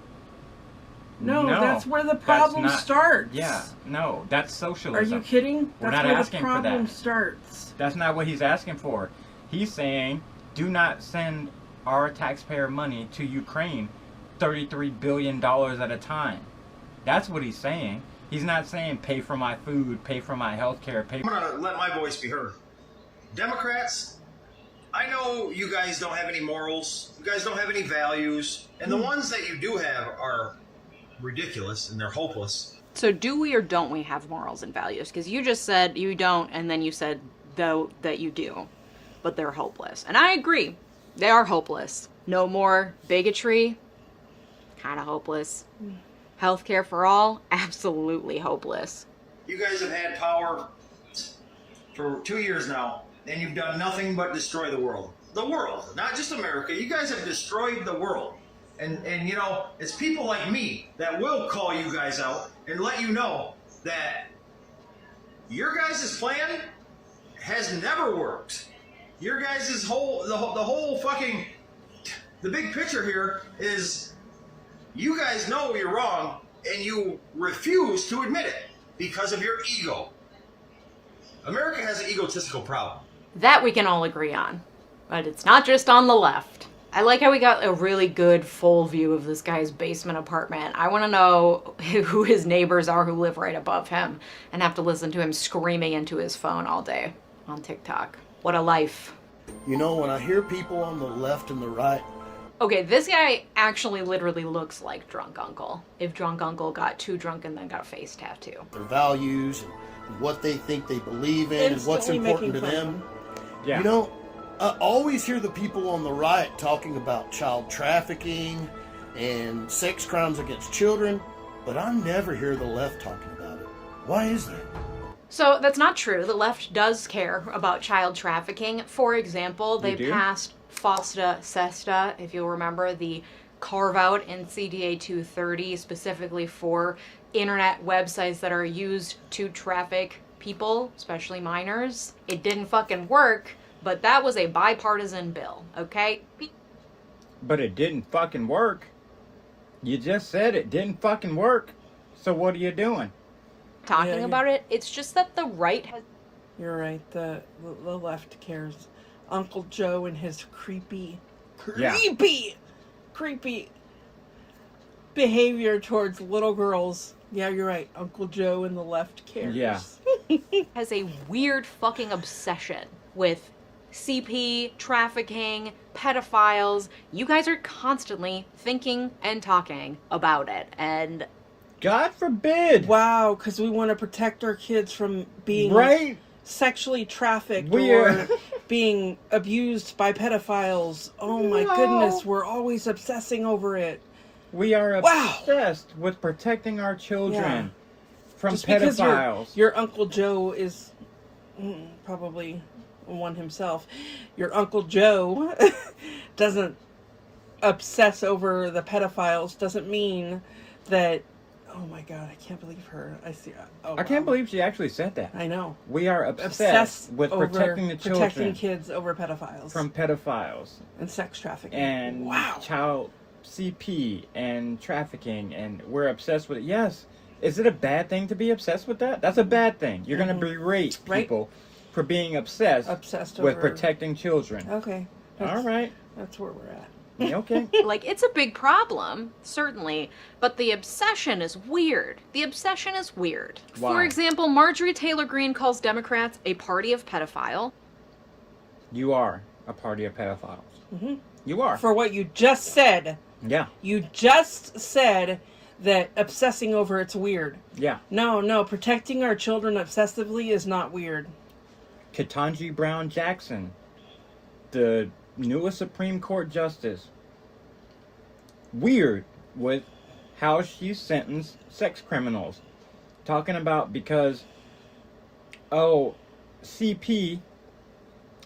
No, No, that's where the that's problem not- starts. Yeah, no, that's Are socialism. you kidding? We're That's not where asking the for problem that. starts. That's not what he's asking for. He's saying, do not send our taxpayer money to Ukraine $33 billion at a time. That's what he's saying. He's not saying pay for my food, pay for my health care, pay I'm gonna let my voice be heard. Democrats, I know you guys don't have any morals, you guys don't have any values, and the ones that you do have are ridiculous and they're hopeless. So do we or don't we have morals and values? Because you just said you don't, and then you said though that you do, but they're hopeless. And I agree, they are hopeless. No more bigotry. kind of hopeless. Healthcare for all, absolutely hopeless. You guys have had power for 2 years now, and you've done nothing but destroy the world. The world, not just America. You guys have destroyed the world. And you know, it's people like me that will call you guys out and let you know that your guys' plan has never worked. Your guys' the whole fucking, the big picture here is you guys know you're wrong and you refuse to admit it because of your ego. America has an egotistical problem. That we can all agree on. But it's not just on the left. I like how we got a really good full view of this guy's basement apartment. I want to know who his neighbors are who live right above him and have to listen to him screaming into his phone all day on TikTok. What a life. You know, when I hear people on the left and the right, Okay, this guy actually literally looks like Drunk Uncle. If Drunk Uncle got too drunk and then got a face tattoo. their values and what they think they believe in and what's Instantly important to making fun them, Yeah. you know, I always hear the people on the right talking about child trafficking and sex crimes against children, but I never hear the left talking about it. Why is that? So that's not true. The left does care about child trafficking. For example, they do? passed FOSTA SESTA, if you'll remember, the carve out in CDA 230 specifically for internet websites that are used to traffic people, especially minors. It didn't fucking work, but that was a bipartisan bill, okay? But it didn't fucking work. You just said it didn't fucking work. So what are you doing? Talking Yeah, about it, it's just that the right has You're right. The left cares. Uncle Joe and his creepy behavior towards little girls. Yeah, you're right. Uncle Joe and the left cares. Yeah. has a weird fucking obsession with CP, trafficking, pedophiles. You guys are constantly thinking and talking about it. And God forbid. Wow, because we want to protect our kids from being Right? sexually trafficked We're- or being abused by pedophiles. Oh my No. goodness, we're always obsessing over it. We are Wow. obsessed with protecting our children from Just because pedophiles. your Uncle Joe is probably one himself. Your Uncle Joe doesn't obsess over the pedophiles doesn't mean that. Oh my God, I can't believe her. I see. Oh, I can't wow. believe she actually said that. I know. We are obsessed with over protecting the children protecting kids over pedophiles from pedophiles and sex trafficking. and wow. child CP and trafficking, and we're obsessed with it. Yes. Is it a bad thing to be obsessed with that? That's a bad thing. You're going to berate Right. people for being obsessed over with protecting children. Okay. All right. That's where we're at. Okay. like, it's a big problem, certainly, but the obsession is weird. The obsession is weird. Why? For example, Marjorie Taylor Greene calls Democrats a party of pedophile. You are a party of pedophiles. Mm-hmm. You are. For what you just said. Yeah. You just said that obsessing over it's weird. Yeah. No, protecting our children obsessively is not weird. Ketanji Brown Jackson, the newest Supreme Court justice, weird with how she sentenced sex criminals. Talking about because, CP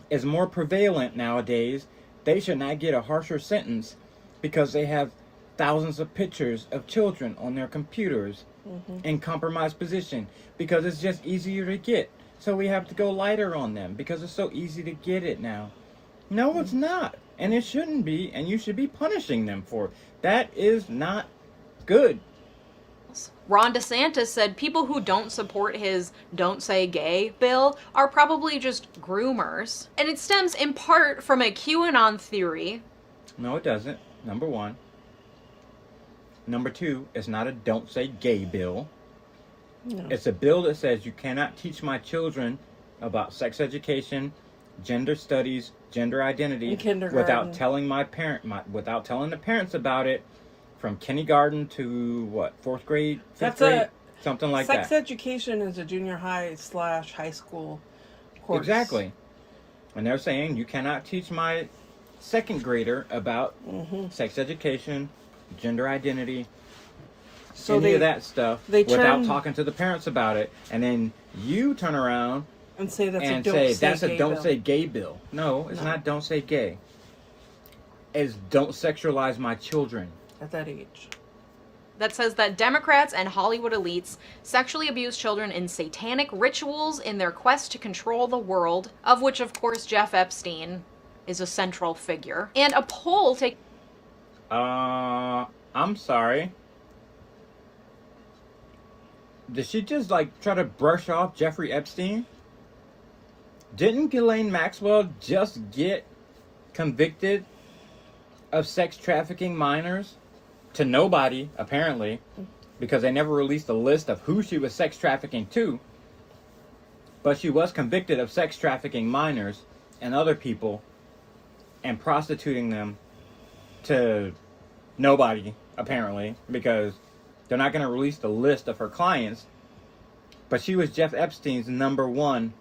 is more prevalent nowadays, they should not get a harsher sentence because they have thousands of pictures of children on their computers in compromised position because it's just easier to get. So we have to go lighter on them because it's so easy to get it now. No, it's not. And it shouldn't be. And you should be punishing them for it. That is not good. Ron DeSantis said people who don't support his Don't Say Gay bill are probably just groomers. And it stems in part from a QAnon theory. No, it doesn't. Number one. Number two, it's not a Don't Say Gay bill. No. It's a bill that says you cannot teach my children about sex education, gender studies, gender identity In kindergarten. without telling without telling the parents about it from kindergarten to what, fourth grade, fifth grade, something like sex that. education is a junior high / high school course. Exactly. And they're saying you cannot teach my second grader about sex education, gender identity, So any of that stuff, they without turn- talking to the parents about it, and then you turn around And say that's and a don't say say that's gay a don't bill. say gay bill. No, it's No. not don't say gay. It's don't sexualize my children. At that age. That says that Democrats and Hollywood elites sexually abuse children in satanic rituals in their quest to control the world, of which, of course, Jeff Epstein is a central figure. And a poll taken... I'm sorry. Did she just, like, try to brush off Jeffrey Epstein? Didn't Ghislaine Maxwell just get convicted of sex trafficking minors? To nobody, apparently, because they never released a list of who she was sex trafficking to. But she was convicted of sex trafficking minors and other people and prostituting them to nobody, apparently, because they're not going to release the list of her clients. But she was Jeff Epstein's #1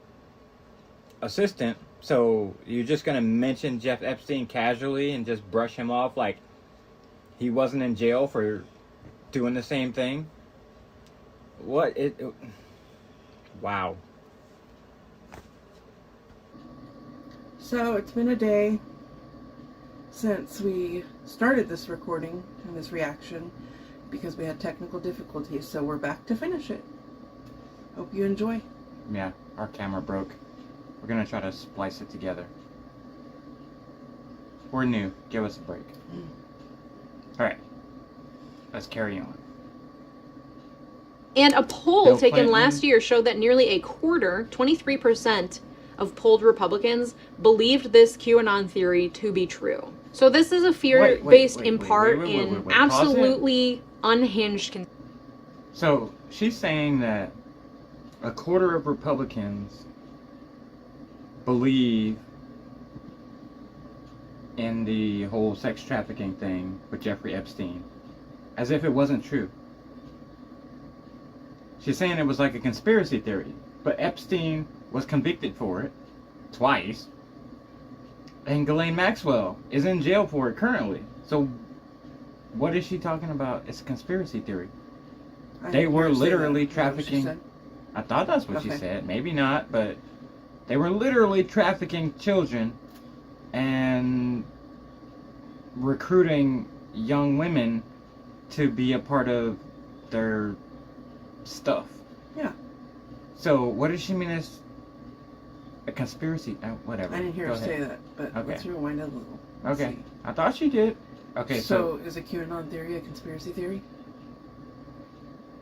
assistant, so you're just going to mention Jeff Epstein casually and just brush him off like he wasn't in jail for doing the same thing? Wow. So it's been a day since we started this recording and this reaction because we had technical difficulties, so we're back to finish it. Hope you enjoy. Yeah, our camera broke. We're going to try to splice it together. We're new. Give us a break. Alright. Let's carry on. And a poll Bill taken Clinton. last year showed that nearly a quarter, 23%, of polled Republicans believed this QAnon theory to be true. So this is a fear based in part in Pause it. absolutely unhinged... So, she's saying that a quarter of Republicans believe in the whole sex trafficking thing with Jeffrey Epstein, as if it wasn't true. She's saying it was like a conspiracy theory, but Epstein was convicted for it twice, and Ghislaine Maxwell is in jail for it currently. So what is she talking about? It's a conspiracy theory. They were literally trafficking. I thought that's what she Okay. said. Maybe not, but they were literally trafficking children and recruiting young women to be a part of their stuff. Yeah. So what does she mean as a conspiracy? Whatever. I didn't hear Go her ahead. say that, but Okay. let's rewind it a little. Let's Okay. see. I thought she did. Okay, so is a QAnon theory a conspiracy theory?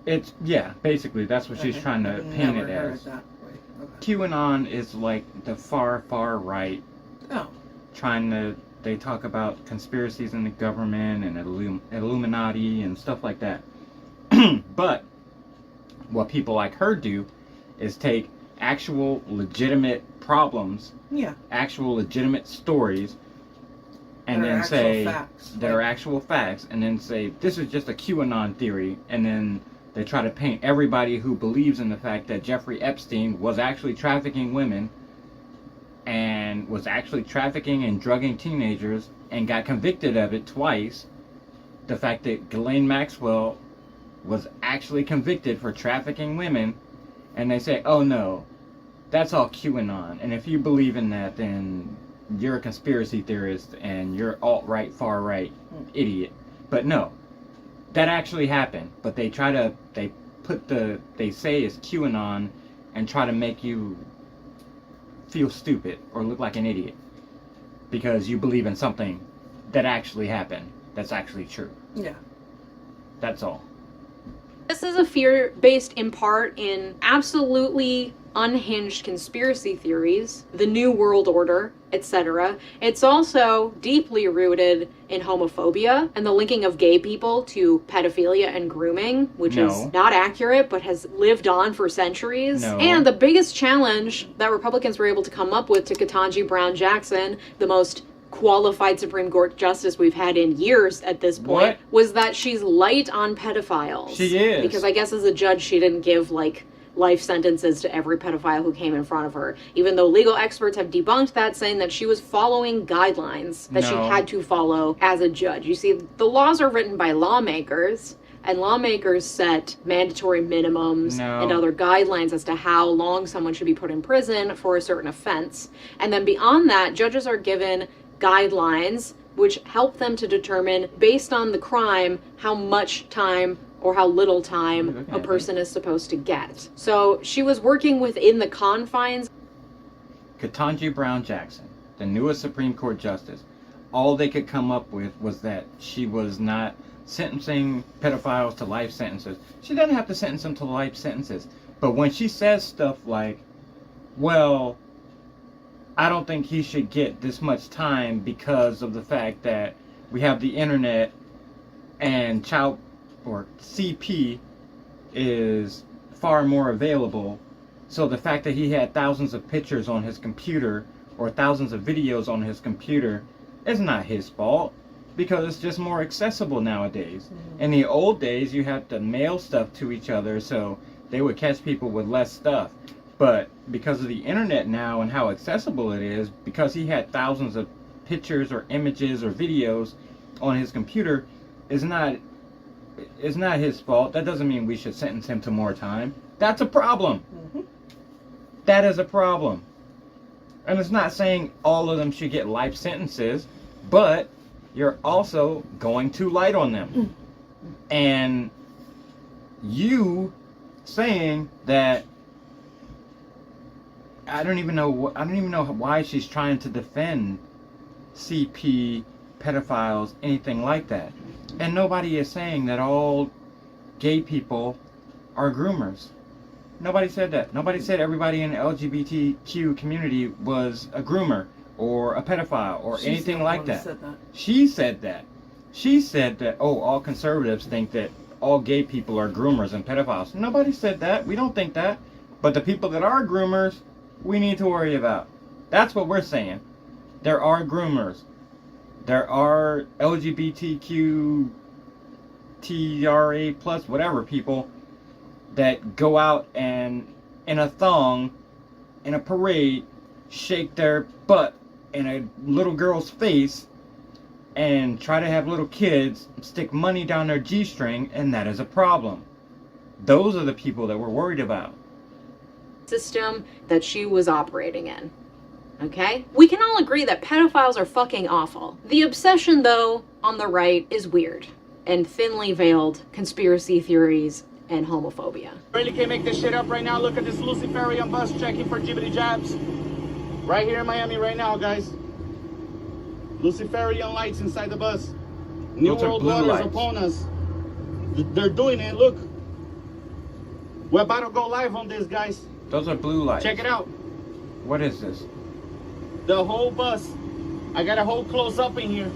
it's, yeah, basically that's what she's Okay. trying to I've paint never it heard as. it that way. Okay. QAnon is like the far right, Oh. trying to, they talk about conspiracies in the government and Illuminati and stuff like that. But what people like her do is take actual legitimate problems, Yeah. actual legitimate stories, and That are then actual say facts. that are actual facts, and then say this is just a QAnon theory, and then they try to paint everybody who believes in the fact that Jeffrey Epstein was actually trafficking women and was actually trafficking and drugging teenagers and got convicted of it twice. The fact that Ghislaine Maxwell was actually convicted for trafficking women, and they say, oh no, that's all QAnon, and if you believe in that, then you're a conspiracy theorist and you're alt-right, far-right idiot. But no, that actually happened, but they say it's QAnon and try to make you feel stupid or look like an idiot because you believe in something that actually happened, that's actually true. Yeah. That's all. This is a fear based in part in absolutely unhinged conspiracy theories, the New World Order, etc. It's also deeply rooted in homophobia and the linking of gay people to pedophilia and grooming, which No. is not accurate but has lived on for centuries. No. And the biggest challenge that Republicans were able to come up with to Ketanji Brown Jackson, the most qualified Supreme Court justice we've had in years at this point, What? was that she's light on pedophiles. She is. Because I guess as a judge she didn't give like life sentences to every pedophile who came in front of her, even though legal experts have debunked that, saying that she was following guidelines that she had to follow as a judge. You see, the laws are written by lawmakers, and lawmakers set mandatory minimums and other guidelines as to how long someone should be put in prison for a certain offense. And then beyond that, judges are given guidelines which help them to determine, based on the crime, how much time or how little time a person is supposed to get. So she was working within the confines. Ketanji Brown Jackson, the newest Supreme Court Justice, all they could come up with was that she was not sentencing pedophiles to life sentences. She doesn't have to sentence them to life sentences. But when she says stuff like, well, I don't think he should get this much time because of the fact that we have the internet and child or CP is far more available. So the fact that he had thousands of pictures on his computer or thousands of videos on his computer is not his fault, because it's just more accessible nowadays. In the old days, you had to mail stuff to each other, so they would catch people with less stuff. But because of the internet now and how accessible it is, because he had thousands of pictures or images or videos on his computer, is not his fault. That doesn't mean we should sentence him to more time. That's a problem. That is a problem. And it's not saying all of them should get life sentences, but you're also going too light on them. And you saying that, I don't even know why she's trying to defend CP, pedophiles, anything like that. And nobody is saying that all gay people are groomers. Nobody said that. Nobody said everybody in the LGBTQ community was a groomer or a pedophile or anything like that. She said that. She said that, oh, all conservatives think that all gay people are groomers and pedophiles. Nobody said that. We don't think that. But the people that are groomers, we need to worry about. That's what we're saying. There are groomers. There are LGBTQ, TRA plus, whatever people that go out and in a thong, in a parade, shake their butt in a little girl's face and try to have little kids stick money down their G-string, and that is a problem. Those are the people that we're worried about. System that she was operating in. Okay? We can all agree that pedophiles are fucking awful. The obsession, though, on the right is weird and thinly veiled conspiracy theories and homophobia. Really can't make this shit up right now. Look at this Luciferian bus checking for jibbity jabs. Right here in Miami right now, guys. Luciferian lights inside the bus. New World Order is upon us. They're doing it, look. We're about to go live on this, guys. Those are blue lights. Check it out. What is this? The whole bus. I got a whole close up in here.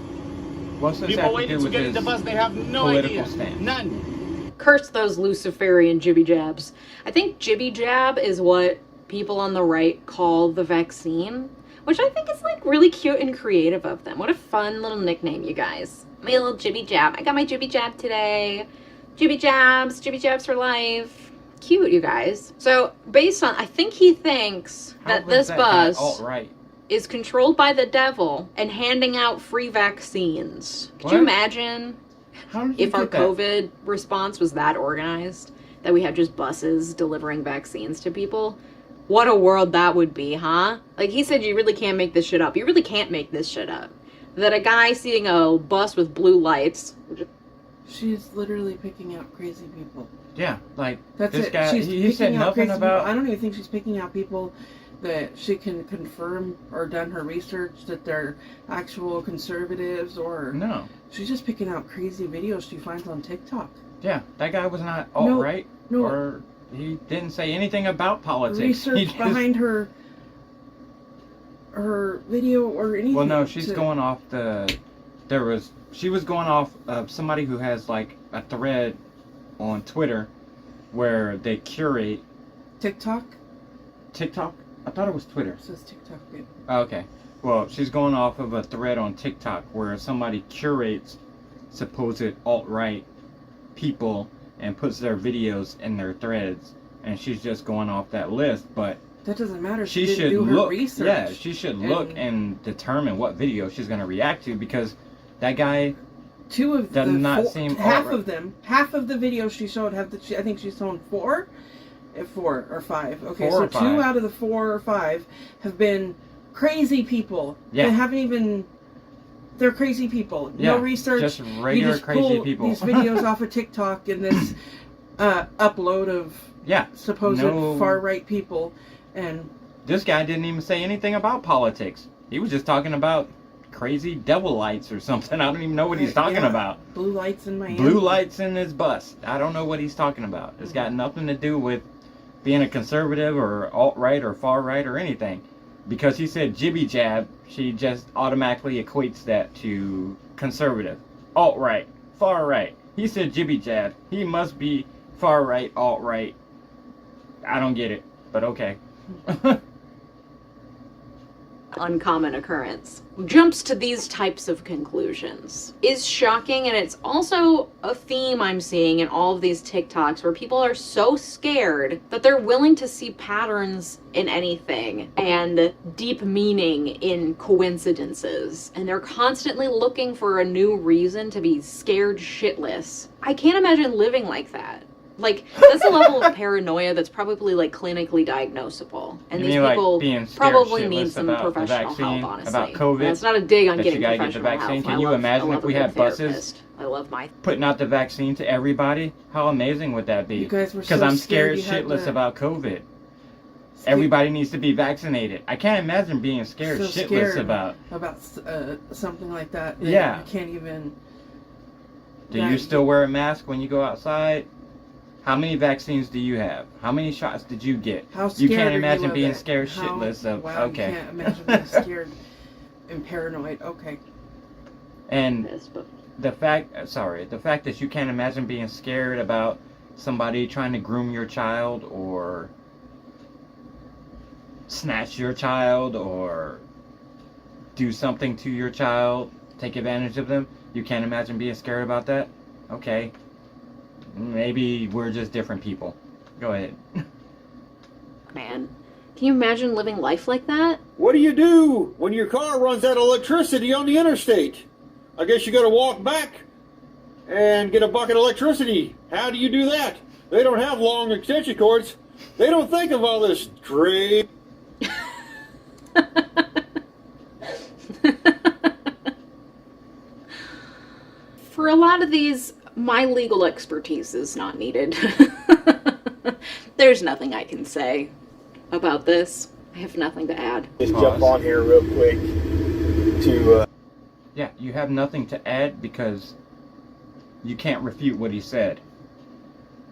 What's this People waiting to get in the bus, they have no idea. Stance? None. Curse those Luciferian jibby jabs. I think jibby jab is what people on the right call the vaccine, which I think is like really cute and creative of them. What a fun little nickname, you guys. My little jibby jab. I got my jibby jab today. Jibby jabs for life. Cute, you guys. So based on, I think he thinks that this bus is controlled by the devil and handing out free vaccines. Could you imagine if our COVID response was that organized? That we have just buses delivering vaccines to people? What a world that would be, huh? Like he said, you really can't make this shit up. You really can't make this shit up. That a guy seeing a bus with blue lights. She's literally picking out crazy people. Yeah, like that's this it. guy. He said nothing about. I don't even think she's picking out people that she can confirm or done her research that they're actual conservatives or no. She's just picking out crazy videos she finds on TikTok. Yeah, that guy was not alt-right, no, or he didn't say anything about politics. Research behind her video or anything. Well, no, she's going off she was going off of somebody who has like a thread on Twitter where they curate TikTok? I thought it was Twitter. It says TikTok, babe. Oh, okay. Well, she's going off of a thread on TikTok where somebody curates supposed alt-right people and puts their videos in their threads and she's just going off that list. But that doesn't matter. She didn't should do her look. research. Yeah, she should look and determine what video she's going to react to, because that guy. Two of does the not four, seem half alt-right. of them, half of the videos she showed have I think she's shown 4 or 5. Okay, 4 so or 5. 2 out of the 4 or 5 have been crazy people. Yeah. They haven't even. They're crazy people. Yeah, No research. just regular you just crazy pull people. These videos off of TikTok and this upload of supposed far right people, and this guy didn't even say anything about politics. He was just talking about crazy devil lights or something. I don't even know what he's talking about. Blue lights in Miami. Blue lights in his bus. I don't know what he's talking about. It's got nothing to do with being a conservative or alt-right or far-right or anything. Because he said jibby jab, she just automatically equates that to conservative. Alt-right, far-right. He said jibby jab. He must be far-right, alt-right. I don't get it, but okay. Uncommon occurrence, jumps to these types of conclusions is shocking, and it's also a theme I'm seeing in all of these TikToks where people are so scared that they're willing to see patterns in anything and deep meaning in coincidences, and they're constantly looking for a new reason to be scared shitless. I can't imagine living like that. Like, that's a level of paranoia that's probably, like, clinically diagnosable. And these people probably need some professional help, honestly. About COVID, and it's not a dig on getting get the professional vaccine. help. Can you imagine if we had buses I love my putting out the vaccine to everybody? How amazing would that be? You guys were Because so I'm scared scared shitless about COVID. Everybody needs to be vaccinated. I can't imagine being scared shitless about something like that. Yeah. You can't even. Do you still wear a mask when you go outside? How many vaccines do you have? How many shots did you get? How scared you can't are imagine you of being it? scared shitless of. Wow, Okay. You can't imagine being scared and paranoid. Okay. And the fact that you can't imagine being scared about somebody trying to groom your child or snatch your child or do something to your child, take advantage of them, you can't imagine being scared about that? Okay. Maybe we're just different people. Go ahead. man. Can you imagine living life like that? What do you do when your car runs out of electricity on the interstate? I guess you gotta walk back and get a bucket of electricity. How do you do that? They don't have long extension cords. They don't think of all this trade. For a lot of these, my legal expertise is not needed. There's nothing I can say about this. I have nothing to add. Just jump on here real quick to... Yeah, you have nothing to add because you can't refute what he said.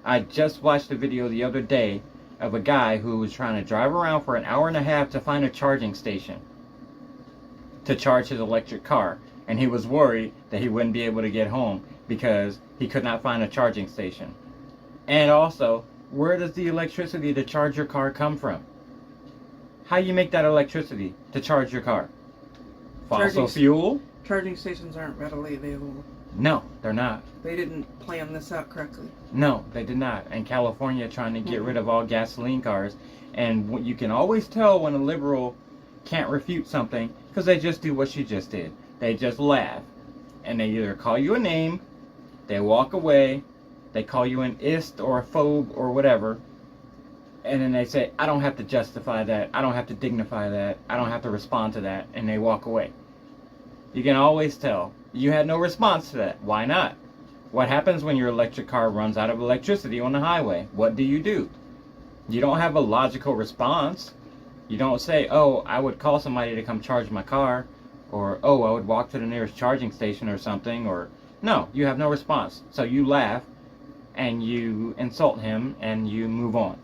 I just watched a video the other day of a guy who was trying to drive around for an hour and a half to find a charging station to charge his electric car. And he was worried that he wouldn't be able to get home because he could not find a charging station. And also, where does the electricity to charge your car come from? How you make that electricity to charge your car? Fossil fuel? Charging stations aren't readily available. No, they're not. They didn't plan this out correctly. No, they did not. And California trying to get rid of all gasoline cars. And you can always tell when a liberal can't refute something because they just do what she just did. They just laugh. And they either call you a name, they walk away, they call you an ist or a phobe or whatever, and then they say, I don't have to justify that, I don't have to dignify that, I don't have to respond to that, and they walk away. You can always tell. You had no response to that. Why not? What happens when your electric car runs out of electricity on the highway? What do? You don't have a logical response. You don't say, oh, I would call somebody to come charge my car, or, oh, I would walk to the nearest charging station or something, or, no, you have no response. So you laugh, and you insult him, and you move on.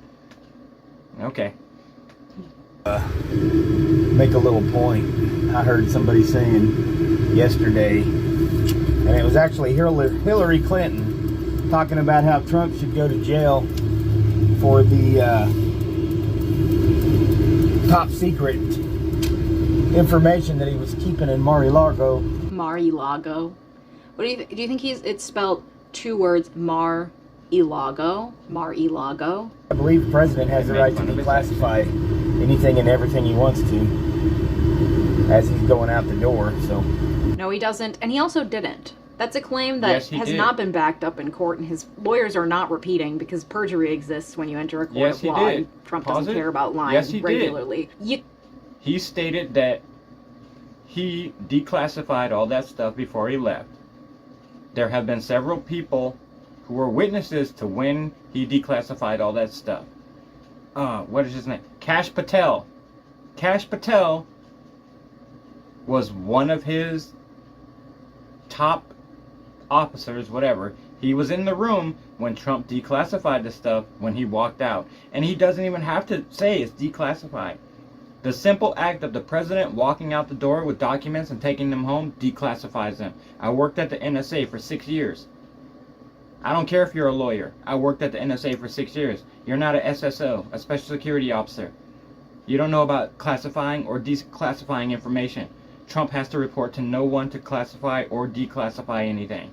Okay. Make a little point. I heard somebody saying yesterday, and it was actually Hillary Clinton talking about how Trump should go to jail for the top secret information that he was keeping in Mar-a-Lago. What do you think? Do you think it's spelled 2 words, Mar Mar-a-Lago. I believe the president has the right to declassify anything and everything he wants to as he's going out the door, so. No, he doesn't, and he also didn't. That's a claim that Yes, he has did. not been backed up in court, and his lawyers are not repeating because perjury exists when you enter a court Yes, of he law. did. And Trump Pause doesn't it. care about lying Yes, he did. regularly. He stated that he declassified all that stuff before he left. There have been several people who were witnesses to when he declassified all that stuff. What is his name? Cash Patel. Cash Patel was one of his top officers, whatever. He was in the room when Trump declassified the stuff when he walked out. And he doesn't even have to say it's declassified. The simple act of the president walking out the door with documents and taking them home declassifies them. I worked at the NSA for 6 years. I don't care if you're a lawyer. I worked at the NSA for 6 years. You're not a SSO, a special security officer. You don't know about classifying or declassifying information. Trump has to report to no one to classify or declassify anything.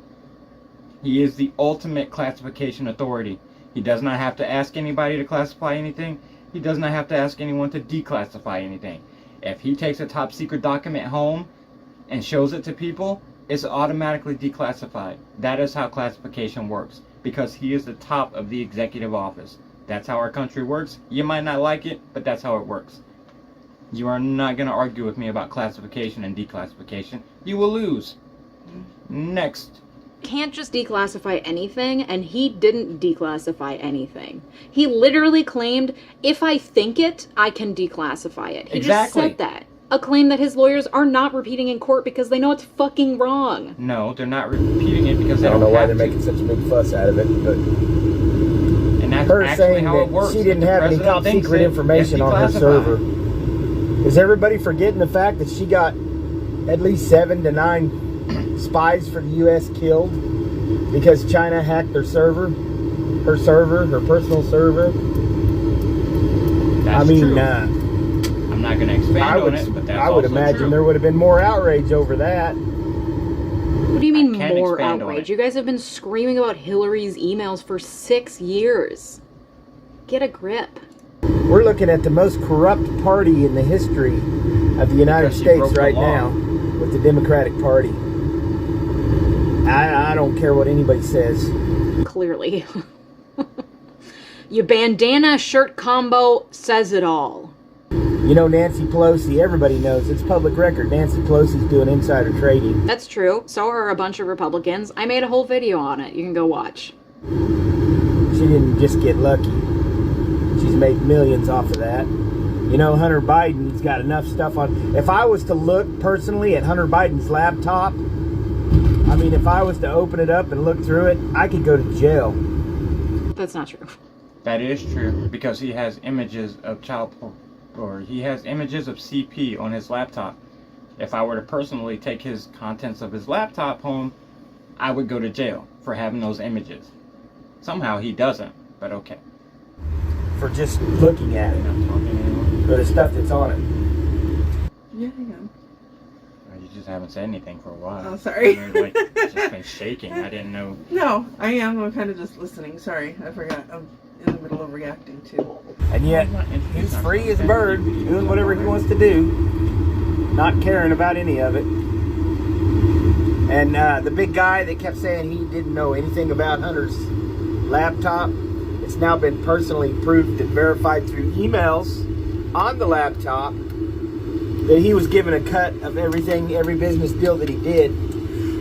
He is the ultimate classification authority. He does not have to ask anybody to classify anything. He does not have to ask anyone to declassify anything. If he takes a top secret document home and shows it to people, it's automatically declassified. That is how classification works, because he is the top of the executive office. That's how our country works. You might not like it, but that's how it works. You are not going to argue with me about classification and declassification. You will lose. Next. Can't just declassify anything, and he didn't declassify anything. He literally claimed, if I think it, I can declassify it. He Exactly. just said that. A claim that his lawyers are not repeating in court because they know it's fucking wrong. No, they're not repeating it because they I don't know don't why have they're to. making such a big fuss out of it, but And that's her actually saying how it that works. she If didn't the have any president top thinks secret it, information it's on her declassified. server. Is everybody forgetting the fact that she got at least 7 to 9 spies for the U.S. killed because China hacked her server, her personal server? That's I mean, true. I'm not going to expand on it, but that's I would also imagine true. there would have been more outrage over that. What do you mean I can't more expand on outrage? it. You guys have been screaming about Hillary's emails for 6 years. Get a grip. We're looking at the most corrupt party in the history of the United Because she States broke the right law. now with the Democratic Party. I don't care what anybody says. Clearly. Your bandana shirt combo says it all. You know, Nancy Pelosi, everybody knows, it's public record. Nancy Pelosi's doing insider trading. That's true. So are a bunch of Republicans. I made a whole video on it. You can go watch. She didn't just get lucky. She's made millions off of that. You know, Hunter Biden's got enough stuff on. If I was to look personally at Hunter Biden's laptop, I mean, if I was to open it up and look through it, I could go to jail. That's not true. That is true, because he has images of child porn, or he has images of CP on his laptop. If I were to personally take his contents of his laptop home, I would go to jail for having those images. Somehow he doesn't, but okay. For just looking at it. Not talking anymore. For the stuff that's on it. Yeah, I am. You just haven't said anything for a while. Oh, sorry. You're like, just been shaking. I didn't know. No, I am. I'm kind of just listening. Sorry, I forgot. I'm in the middle of reacting too. And yet, he's free as a bird, doing whatever he wants to do, not caring about any of it. And the big guy that kept saying he didn't know anything about Hunter's laptop, it's now been personally proved and verified through emails on the laptop that he was given a cut of everything, every business deal that he did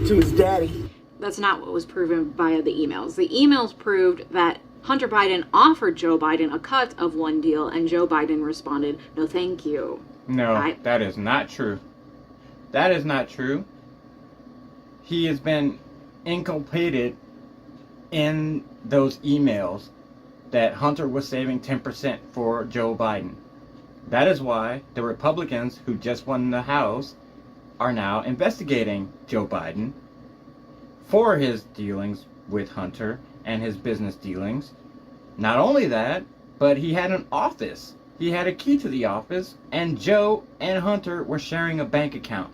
to his daddy. That's not what was proven via the emails. The emails proved that Hunter Biden offered Joe Biden a cut of one deal, and Joe Biden responded, "No, thank you." No, that is not true. That is not true. He has been inculpated in those emails that Hunter was saving 10% for Joe Biden. That is why the Republicans who just won the House are now investigating Joe Biden for his dealings with Hunter and his business dealings. Not only that, but he had an office. He had a key to the office, and Joe and Hunter were sharing a bank account.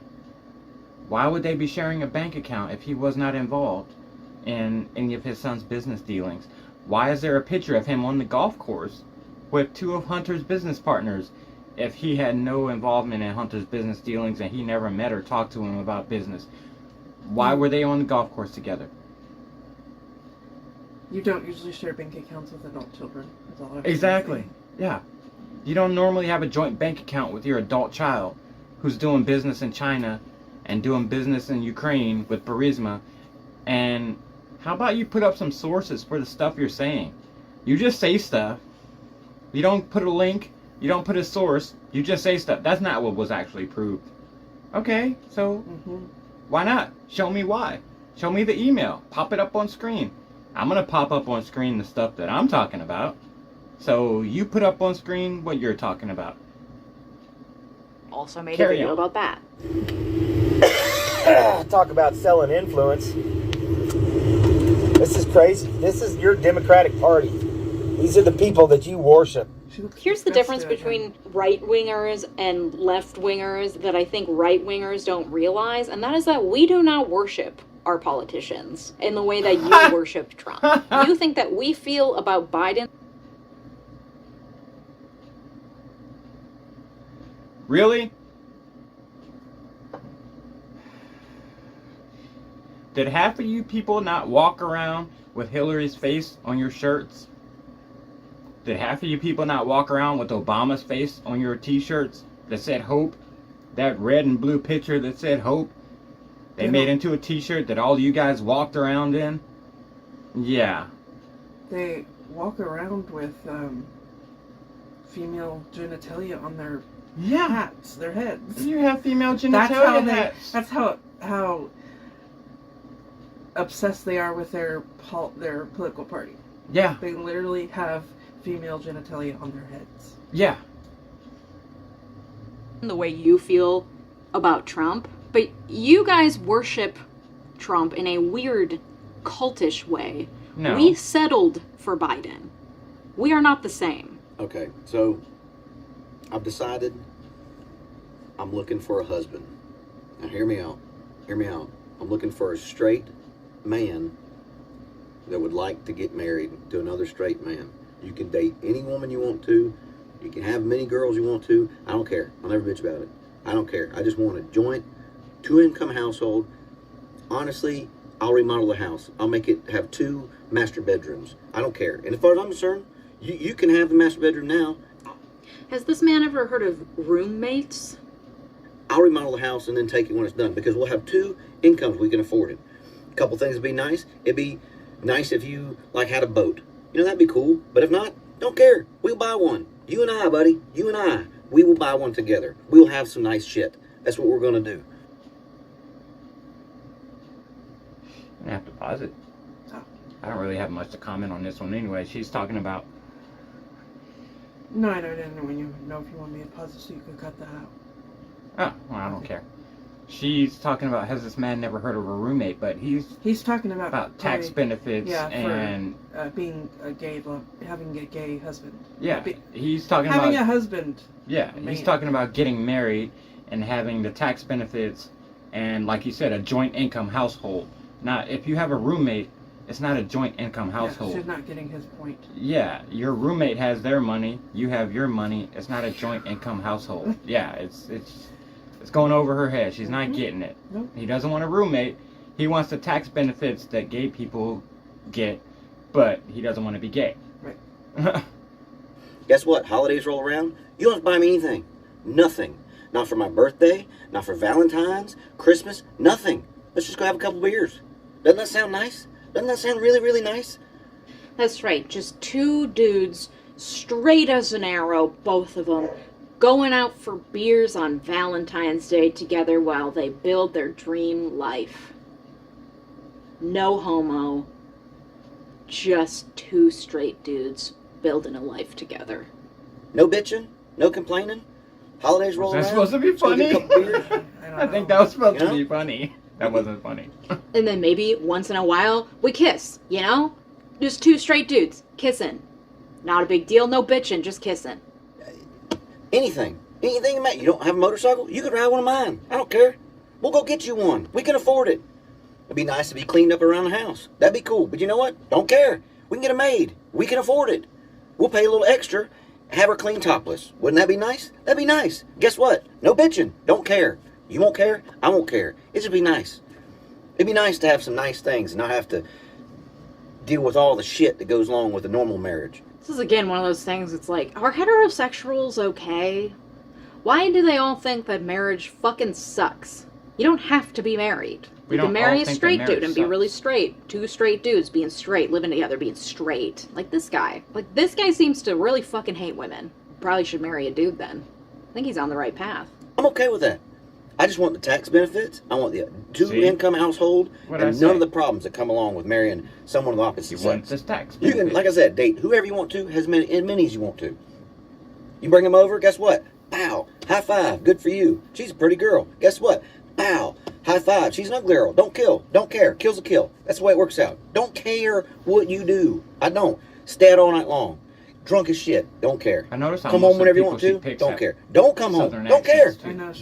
Why would they be sharing a bank account if he was not involved in any of his son's business dealings? Why is there a picture of him on the golf course with two of Hunter's business partners if he had no involvement in Hunter's business dealings and he never met or talked to him about business? Why were they on the golf course together? You don't usually share bank accounts with adult children. That's all I'm Exactly. saying. Yeah. You don't normally have a joint bank account with your adult child who's doing business in China and doing business in Ukraine with Burisma. And how about you put up some sources for the stuff you're saying? You just say stuff. You don't put a link. You don't put a source. You just say stuff. That's not what was actually proved. Okay, so why not? Show me why. Show me the email. Pop it up on screen. I'm going to pop up on screen the stuff that I'm talking about. So you put up on screen what you're talking about. Also made Carry a video on. about that. Talk about selling influence. This is crazy. This is your Democratic Party. These are the people that you worship. Here's the difference between right-wingers and left-wingers that I think right-wingers don't realize, and that is that we do not worship our politicians in the way that you worship Trump. You think that we feel about Biden. Really? Did half of you people not walk around with Hillary's face on your shirts? Did half of you people not walk around with Obama's face on your t-shirts that said hope? That red and blue picture that said hope? They made into a t-shirt that all you guys walked around in? Yeah. They walk around with female genitalia on their hats, their heads. You have female genitalia hats. That's how obsessed they are with their political party. Yeah. They literally have female genitalia on their heads. Yeah. The way you feel about Trump, but you guys worship Trump in a weird, cultish way. No. We settled for Biden. We are not the same. Okay, so I've decided I'm looking for a husband. Now hear me out. Hear me out. I'm looking for a straight man that would like to get married to another straight man. You can date any woman you want to. You can have many girls you want to. I don't care. I'll never bitch about it. I don't care. I just want a joint, 2-income household. Honestly, I'll remodel the house. I'll make it have 2 master bedrooms. I don't care. And as far as I'm concerned, you can have the master bedroom now. Has this man ever heard of roommates? I'll remodel the house and then take it when it's done because we'll have 2 incomes we can afford it. A couple things would be nice. It'd be nice if you had a boat. You know, that'd be cool. But if not, don't care. We'll buy one. You and I, buddy. You and I. We will buy one together. We'll have some nice shit. That's what we're going to do. I have to pause it. I don't really have much to comment on this one anyway. She's talking about... No, I didn't know if you want me to pause it so you could cut that out. Oh, well, I don't care. She's talking about, has this man never heard of a roommate, but he's talking about tax benefits and being a gay, having a gay husband. Yeah, he's talking having about a husband. Yeah, he's talking about getting married and having the tax benefits and, like you said, a joint income household. Now, if you have a roommate, it's not a joint income household. Yeah, she's not getting his point. Yeah, your roommate has their money, you have your money. It's not a joint income household. Yeah, it's going over her head. She's not getting it. Nope. He doesn't want a roommate. He wants the tax benefits that gay people get, but he doesn't want to be gay. Right. Guess what? Holidays roll around. You don't have to buy me anything. Nothing. Not for my birthday, not for Valentine's, Christmas, nothing. Let's just go have a couple beers. Doesn't that sound nice? Doesn't that sound really, really nice? That's right. Just 2 dudes, straight as an arrow, both of them, going out for beers on Valentine's Day together while they build their dream life. No homo. Just 2 straight dudes building a life together. No bitching, no complaining. Holidays roll around. Was that supposed to be funny? Let's go get a couple beers. I think that was supposed to be funny. That wasn't funny. And then maybe once in a while we kiss, you know? Just 2 straight dudes kissing. Not a big deal, no bitching, just kissing. Anything. Anything, Matt. You don't have a motorcycle? You could ride one of mine. I don't care. We'll go get you one. We can afford it. It'd be nice to be cleaned up around the house. That'd be cool. But you know what? Don't care. We can get a maid. We can afford it. We'll pay a little extra, have her clean topless. Wouldn't that be nice? That'd be nice. Guess what? No bitching. Don't care. You won't care? I won't care. It should be nice. It'd be nice to have some nice things and not have to deal with all the shit that goes along with a normal marriage. This is again one of those things, it's like, are heterosexuals okay? Why do they all think that marriage fucking sucks? You don't have to be married. You can marry a straight dude and be really straight. 2 straight dudes being straight, living together, being straight. Like this guy. Like this guy seems to really fucking hate women. Probably should marry a dude then. I think he's on the right path. I'm okay with that. I just want the tax benefits. I want the 2-income household and none of the problems that come along with marrying someone of the opposite sex. This tax you can, like I said, date whoever you want to, as many as you want to. You bring them over, guess what? Pow, high five, good for you. She's a pretty girl. Guess what? Pow, high five. She's an ugly girl. Don't kill. Don't care. Kill's a kill. That's the way it works out. Don't care what you do. I don't. Stay out all night long. Drunk as shit. Don't care. I noticed come home whenever you want to. Don't care. Don't come home. Don't care.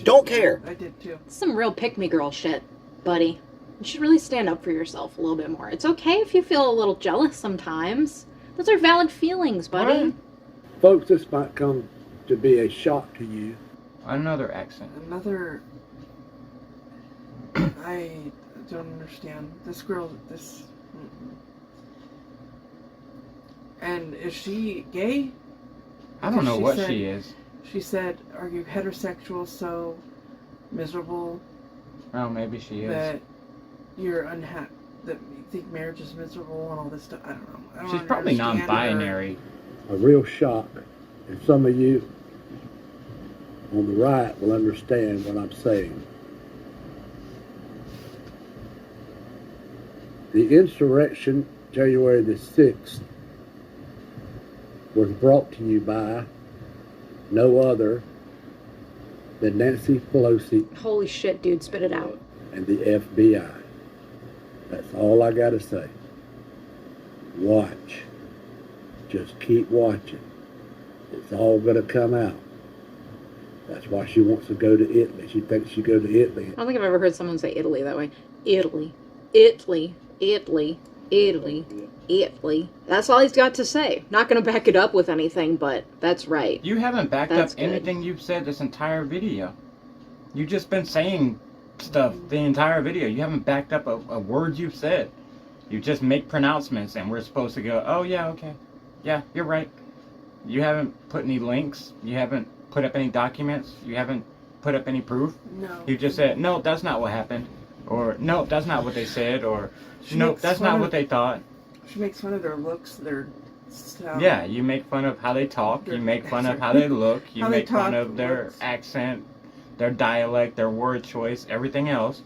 Don't care. I did too. Some real pick-me-girl shit, buddy. You should really stand up for yourself a little bit more. It's okay if you feel a little jealous sometimes. Those are valid feelings, buddy. Right. Folks, this might come to be a shock to you. Another accent. Another... I don't understand. This girl, this... And is she gay? I don't know what she is. She said, are you heterosexual so miserable? Oh, maybe she is. That you're unhappy, that you think marriage is miserable and all this stuff. I don't know. She's probably non-binary. A real shock. And some of you on the right will understand what I'm saying. The insurrection, January the 6th, was brought to you by no other than Nancy Pelosi. Holy shit, dude, spit it out. And the FBI. That's all I gotta say. Watch. Just keep watching. It's all gonna come out. That's why she wants to go to Italy. She thinks she go to Italy. I don't think I've ever heard someone say Italy that way. Italy. Italy. Italy. Italy. Italy. That's all he's got to say. Not going to back it up with anything, but that's right. You haven't backed up anything you've said this entire video. You've just been saying stuff the entire video. You haven't backed up a word you've said. You just make pronouncements and we're supposed to go, oh yeah, okay. Yeah, you're right. You haven't put any links. You haven't put up any documents. You haven't put up any proof. No. You just said, no, that's not what happened. Or, no, that's not what they said. Or, no, that's not what they thought. She makes fun of their looks, their style. Yeah, you make fun of how they talk. You make fun of how they look. You make fun of their accent, their dialect, their word choice, everything else.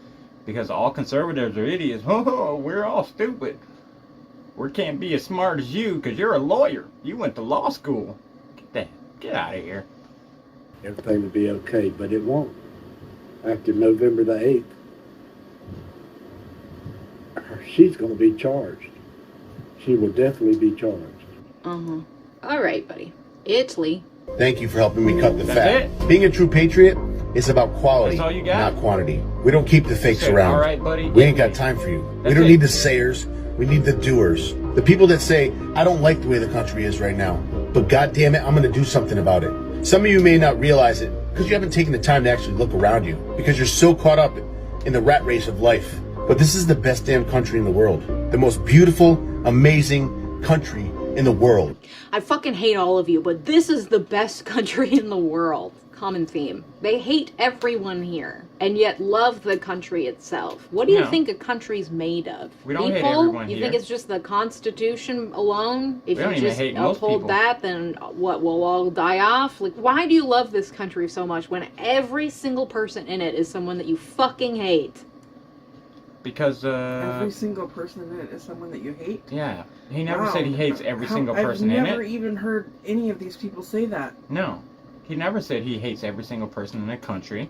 Because all conservatives are idiots. Oh, we're all stupid. We can't be as smart as you because you're a lawyer. You went to law school. Get out of here. Everything will be okay, but it won't. After November the 8th, she's going to be charged. She will definitely be charged. Uh-huh. All right, buddy. Italy. Thank you for helping me cut the fat. It? Being a true patriot is about quality, That's all you got? not quantity. We don't keep the fakes around. All right, buddy. We ain't got time for you. We don't need the sayers. We need the doers. The people that say, I don't like the way the country is right now, but God damn it, I'm going to do something about it. Some of you may not realize it because you haven't taken the time to actually look around you because you're so caught up in the rat race of life. But this is the best damn country in the world. The most beautiful, amazing country in the world. I fucking hate all of you, but this is the best country in the world. Common theme. They hate everyone here, and yet love the country itself. What do you think a country's made of? We don't people? hate everyone You here. think it's just the Constitution alone? If We don't you even just hate most uphold people. that, then what, we'll all die off? Like, why do you love this country so much when every single person in it is someone that you fucking hate? Because, every single person in it is someone that you hate? Yeah. He never said he hates every single person in I've it. never even heard any of these people say that. No. He never said he hates every single person in the country.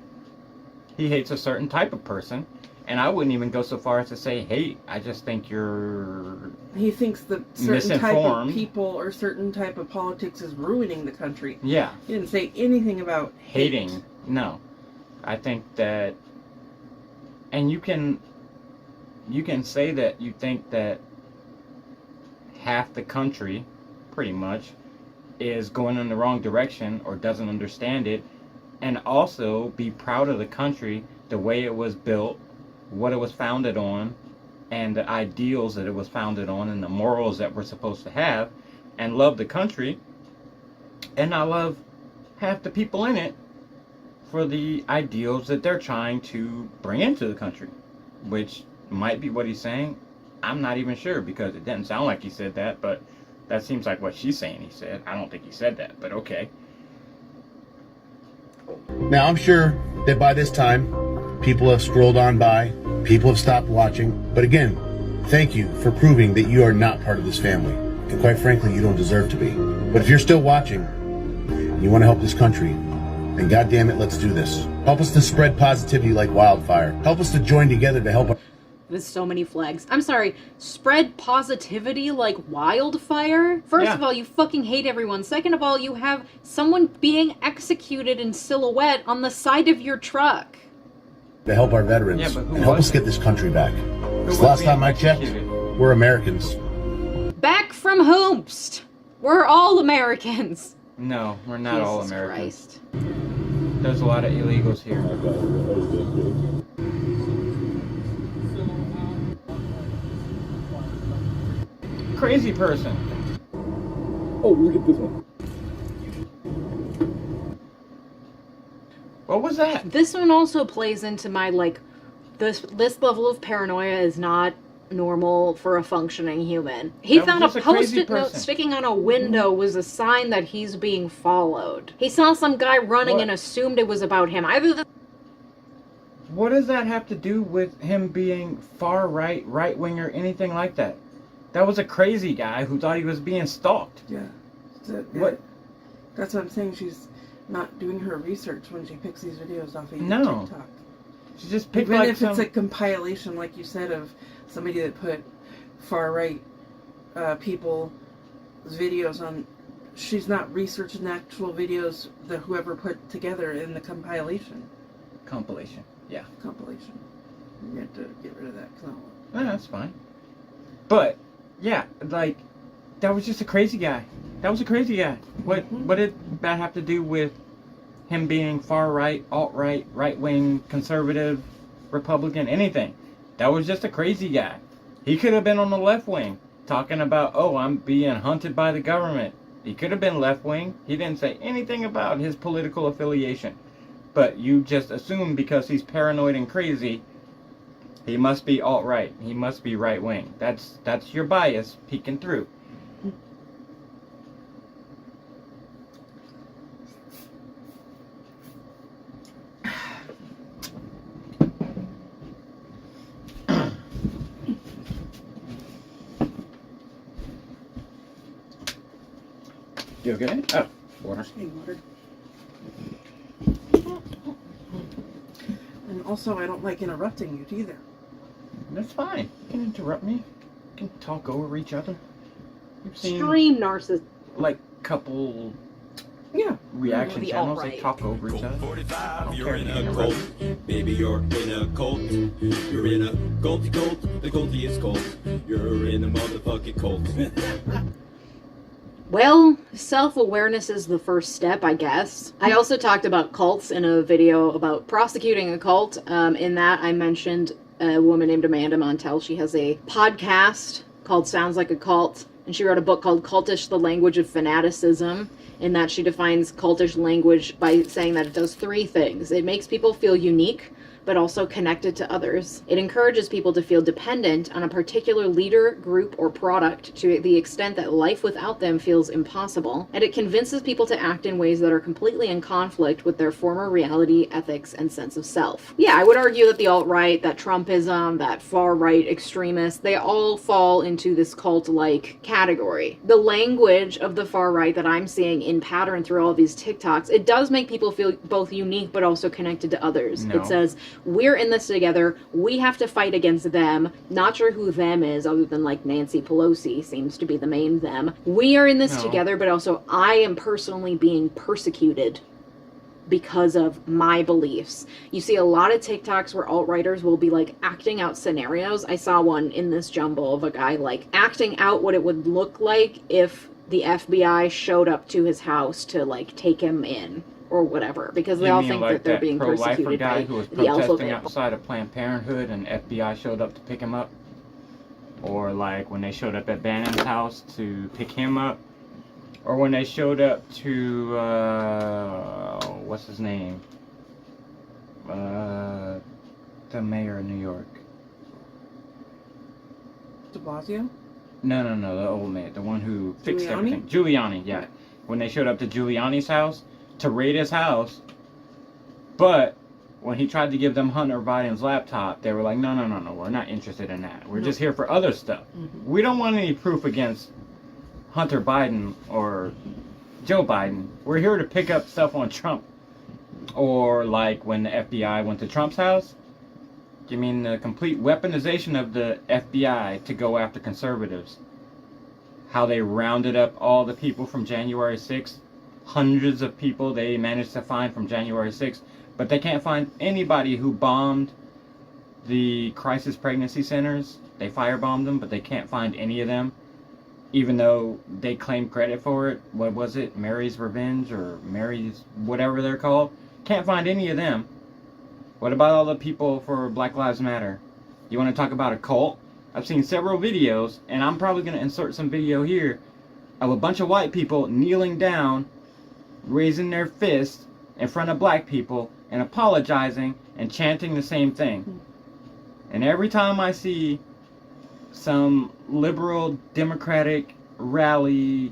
He hates a certain type of person. And I wouldn't even go so far as to say hate. I just think you're He thinks that certain type of misinformed. people or certain type of politics is ruining the country. Yeah. He didn't say anything about Hating. hate. No. I think that... And you can say that you think that half the country, pretty much, is going in the wrong direction or doesn't understand it, and also be proud of the country, the way it was built, what it was founded on, and the ideals that it was founded on, and the morals that we're supposed to have, and love the country, and not love half the people in it for the ideals that they're trying to bring into the country, which might be what he's saying. I'm not even sure, because it didn't sound like he said that, but that seems like what she's saying he said. I don't think he said that, but okay. Now, I'm sure that by this time, people have scrolled on by, people have stopped watching. But again, thank you for proving that you are not part of this family. And quite frankly, you don't deserve to be. But if you're still watching, and you want to help this country, then goddamn it, let's do this. Help us to spread positivity like wildfire. Help us to join together to help. With so many flags. I'm sorry, spread positivity like wildfire? First of all, you fucking hate everyone. Second of all, you have someone being executed in silhouette on the side of your truck. To help our veterans and help us get this country back. Because last time I checked, we're Americans. Back from whomst? We're all Americans. No, we're not all Jesus Americans. There's a lot of illegals here. Crazy person. Oh, look at this one. What was that? This one also plays into my, like, this level of paranoia is not normal for a functioning human. He found a post-it note sticking on a window was a sign that he's being followed. He saw some guy running and assumed it was about him. What does that have to do with him being far right, right wing, or anything like that? That was a crazy guy who thought he was being stalked. Yeah. What? That's what I'm saying. She's not doing her research when she picks these videos off of TikTok. She just picked Even like if it's a compilation, like you said, of somebody that put far right people's videos on. She's not researching the actual videos that whoever put together in the compilation. Compilation, yeah. Compilation. You have to get rid of that. Yeah, that's fine. But yeah, like that was just a crazy guy. That was a crazy guy. What did that have to do with him being far right, alt right, right wing, conservative, Republican, anything? That was just a crazy guy. He could have been on the left wing, talking about, oh, I'm being hunted by the government. He could have been left wing. He didn't say anything about his political affiliation. But you just assume because he's paranoid and crazy, he must be alt right. He must be right wing. That's your bias peeking through. You okay? Oh, water. Water. And also, I don't like interrupting you either. That's fine. You can interrupt me. You can talk over each other. You've seen extreme narcissist. Like couple reaction the channels. alt-right. They talk over each other. 45, you're in a cult. Baby, you're in a cult. You're in a culty cult. The cultiest cult. You're in a motherfucking cult. Well, self-awareness is the first step, I guess. I also talked about cults in a video about prosecuting a cult. In that, I mentioned a woman named Amanda Montell. She has a podcast called Sounds Like a Cult, and she wrote a book called Cultish, the Language of Fanaticism, in that she defines cultish language by saying that it does three things. It makes people feel unique, but also connected to others. It encourages people to feel dependent on a particular leader, group, or product to the extent that life without them feels impossible. And it convinces people to act in ways that are completely in conflict with their former reality, ethics, and sense of self. Yeah, I would argue that the alt-right, that Trumpism, that far-right extremists, they all fall into this cult-like category. The language of the far-right that I'm seeing in pattern through all these TikToks, it does make people feel both unique but also connected to others. No. It says, we're in this together, we have to fight against them. Not sure who them is, other than like Nancy Pelosi seems to be the main them. We are in this together, but also I am personally being persecuted. because of my beliefs. You see a lot of TikToks where alt-righters will be like acting out scenarios. I saw one in this jumble of a guy like acting out what it would look like if the FBI showed up to his house to like take him in or whatever, because they all think like that they're being persecuted guy by who was the alpha protesting male. outside of Planned Parenthood and FBI showed up to pick him up? Or like when they showed up at Bannon's house to pick him up? Or when they showed up to, what's his name? The mayor of New York. De Blasio? No, the old man, the one who fixed Giuliani? everything. Giuliani, yeah. When they showed up to Giuliani's house to raid his house, but when he tried to give them Hunter Biden's laptop, they were like, no, we're not interested in that. We're just here for other stuff. Mm-hmm. We don't want any proof against Hunter Biden or Joe Biden. We're here to pick up stuff on Trump. Or like when the FBI went to Trump's house. You mean the complete weaponization of the FBI to go after conservatives. How they rounded up all the people from January 6th. Hundreds of people they managed to find from January 6th. But they can't find anybody who bombed the crisis pregnancy centers. They firebombed them, but they can't find any of them. Even though they claim credit for it. What was it? Mary's Revenge or Mary's whatever they're called. Can't find any of them. What about all the people for Black Lives Matter? You want to talk about a cult? I've seen several videos, and I'm probably going to insert some video here, of a bunch of white people kneeling down, raising their fists in front of black people, and apologizing and chanting the same thing. And every time I see some liberal, democratic, rally,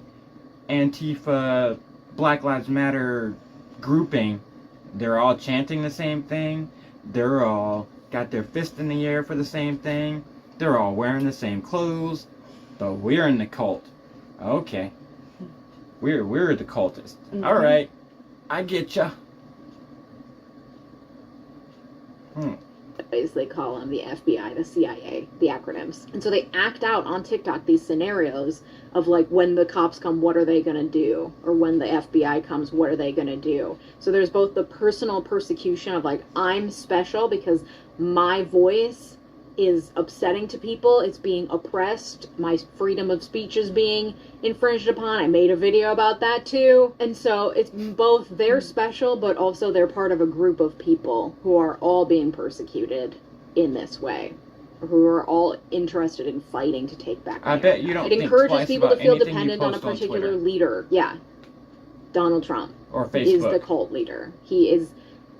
Antifa, Black Lives Matter grouping, they're all chanting the same thing. They're all got their fist in the air for the same thing. They're all wearing the same clothes. But we're in the cult. Okay. We're the cultists. Mm-hmm. Alright. I get ya. They call them the FBI, the CIA, the acronyms. And so they act out on TikTok these scenarios of like, when the cops come, what are they going to do? Or when the FBI comes, what are they going to do? So there's both the personal persecution of like, I'm special because my voice is upsetting to people. It's being oppressed. My freedom of speech is being infringed upon. I made a video about that too. And so it's both they're special, but also they're part of a group of people who are all being persecuted in this way, who are all interested in fighting to take back I bet you don't It think encourages twice people about to feel anything you dependent on a post on particular Twitter. leader. Yeah. Donald Trump Or is Facebook. the cult leader. He is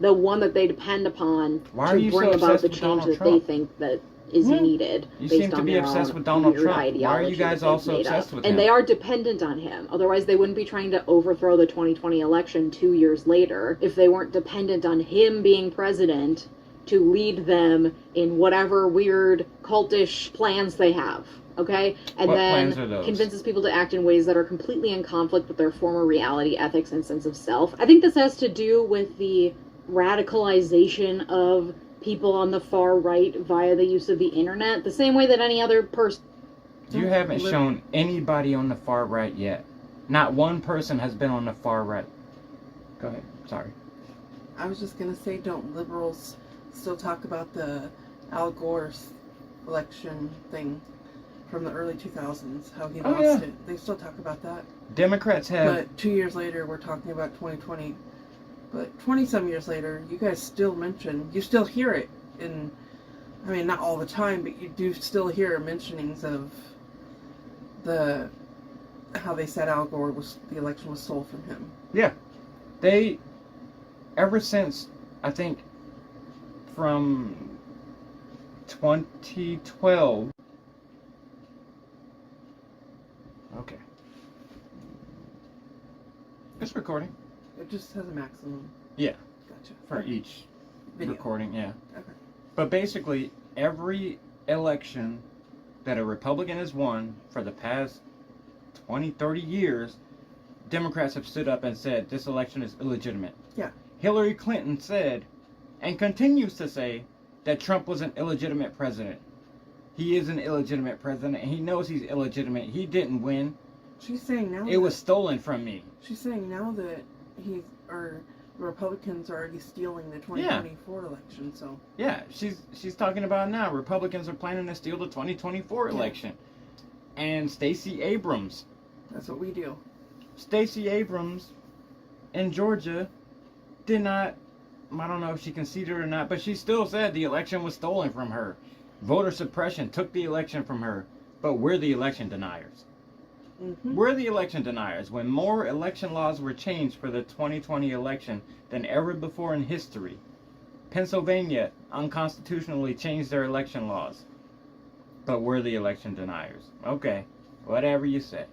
the one that they depend upon Why are to you bring so about obsessed the with change Donald that Trump? they think that is needed. You based seem to on be their obsessed own with Donald weird Trump. Why are ideology you guys that all so they've made obsessed up. with And him? they are dependent on him. Otherwise, they wouldn't be trying to overthrow the 2020 election 2 years later if they weren't dependent on him being president to lead them in whatever weird cultish plans they have. Okay? And What then plans are those? convinces people to act in ways that are completely in conflict with their former reality, ethics, and sense of self. I think this has to do with the radicalization of people on the far right via the use of the internet, the same way that any other person. You haven't shown anybody on the far right yet. Not one person has been on the far right. Go ahead. Sorry. I was just gonna say, don't liberals still talk about the Al Gore's election thing from the early 2000s, how he lost yeah. it? They still talk about that. Democrats have... But 2 years later, we're talking about 2020. But 20-some years later, you guys still mention, you still hear it in, I mean, not all the time, but you do still hear mentionings of how they said Al Gore the election was stole from him. Yeah. They, ever since, I think, from 2012. Okay. It's recording. It just has a maximum. Yeah. Gotcha. For each video. recording, yeah. Okay. But basically, every election that a Republican has won for the past 20, 30 years, Democrats have stood up and said this election is illegitimate. Yeah. Hillary Clinton said, and continues to say, that Trump was an illegitimate president. He is an illegitimate president, and he knows he's illegitimate. He didn't win. She's saying now it was stolen from me. She's saying now that Republicans are already stealing the 2024 election, so. Yeah, she's talking about now. Republicans are planning to steal the 2024 election. And Stacey Abrams. That's what we do. Stacey Abrams in Georgia did not, I don't know if she conceded or not, but she still said the election was stolen from her. Voter suppression took the election from her, but we're the election deniers. Mm-hmm. We're the election deniers. When more election laws were changed for the 2020 election than ever before in history, Pennsylvania unconstitutionally changed their election laws. But we're the election deniers. Okay, whatever you say.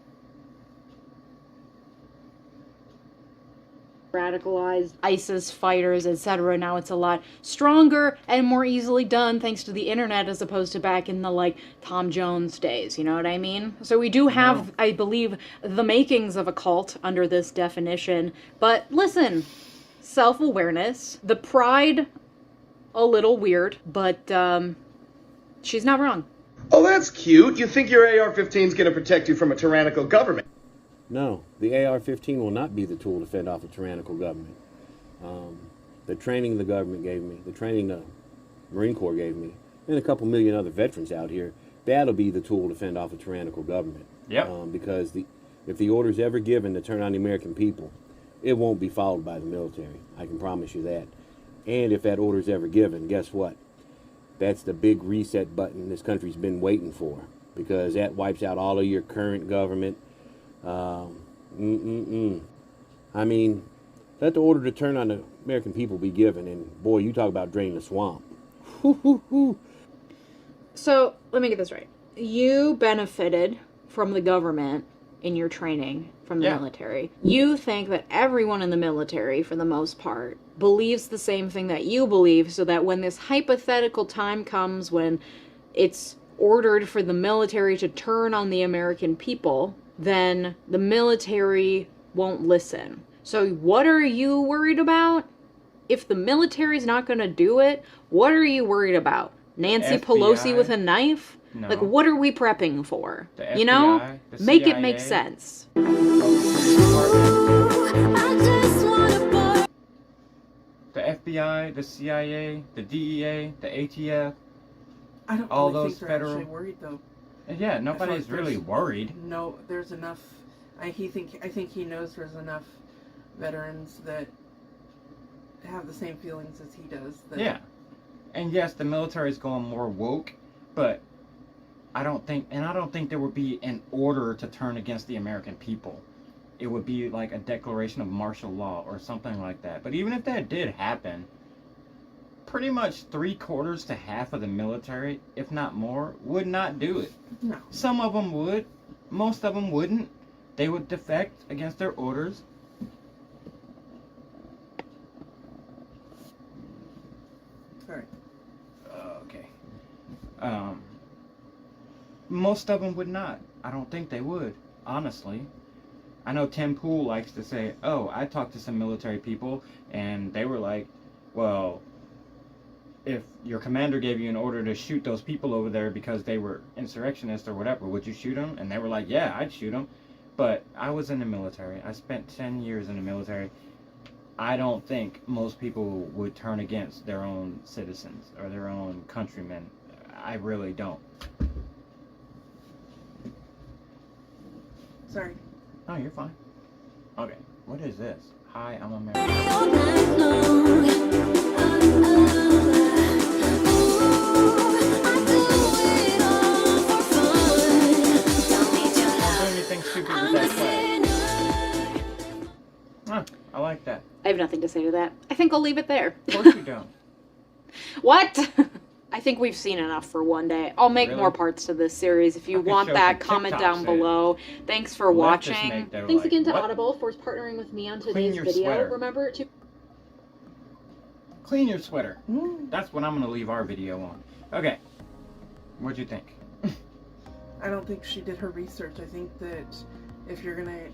Radicalized ISIS fighters, etc. Now it's a lot stronger and more easily done thanks to the internet as opposed to back in the like Tom Jones days, you know what I mean? So we do have, I believe, the makings of a cult under this definition. But listen, self-awareness, the pride, a little weird, but she's not wrong. Oh, that's cute. You think your AR-15 is going to protect you from a tyrannical government? No, the AR-15 will not be the tool to fend off a tyrannical government. The training the government gave me, the training the Marine Corps gave me, and a couple million other veterans out here, that'll be the tool to fend off a tyrannical government. Yep. Because if the order's ever given to turn on the American people, it won't be followed by the military. I can promise you that. And if that order's ever given, guess what? That's the big reset button this country's been waiting for, because that wipes out all of your current government. I mean, let the order to turn on the American people be given, and boy, you talk about draining the swamp. So, let me get this right. You benefited from the government in your training from the military. You think that everyone in the military, for the most part, believes the same thing that you believe, so that when this hypothetical time comes when it's ordered for the military to turn on the American people, then the military won't listen. So what are you worried about? If the military's not going to do it, what are you worried about? Nancy Pelosi with a knife? No. Like, what are we prepping for? The you FBI, know? the Make CIA. it make sense. The FBI, the CIA, the DEA, the ATF. I don't all really those think they're federal. actually worried though. Yeah, nobody's really worried. No, there's enough. I think he knows there's enough veterans that have the same feelings as he does. Yeah, and yes, the military's going more woke, but I don't think there would be an order to turn against the American people. It would be like a declaration of martial law or something like that. But even if that did happen, pretty much 3/4 to half of the military, if not more, would not do it. No. Some of them would. Most of them wouldn't. They would defect against their orders. Alright. Okay. Most of them would not. I don't think they would, honestly. I know Tim Pool likes to say, oh, I talked to some military people, and they were like, well, if your commander gave you an order to shoot those people over there because they were insurrectionists or whatever, would you shoot them? And they were like, yeah, I'd shoot them. But I was in the military. I spent 10 years in the military. I don't think most people would turn against their own citizens or their own countrymen. I really don't. Sorry. Oh, you're fine. Okay, what is this? Hi, I'm American. Stupid with that flag. Huh, I like that. I have nothing to say to that. I think I'll leave it there. Of course you don't. What? I think we've seen enough for one day. I'll make more parts to this series. If you want that, comment down below. Thanks for watching. Thanks again to Audible for partnering with me on today's video. Sweater. Remember to clean your sweater. That's what I'm going to leave our video on. Okay. What'd you think? I don't think she did her research. I think that if you're gonna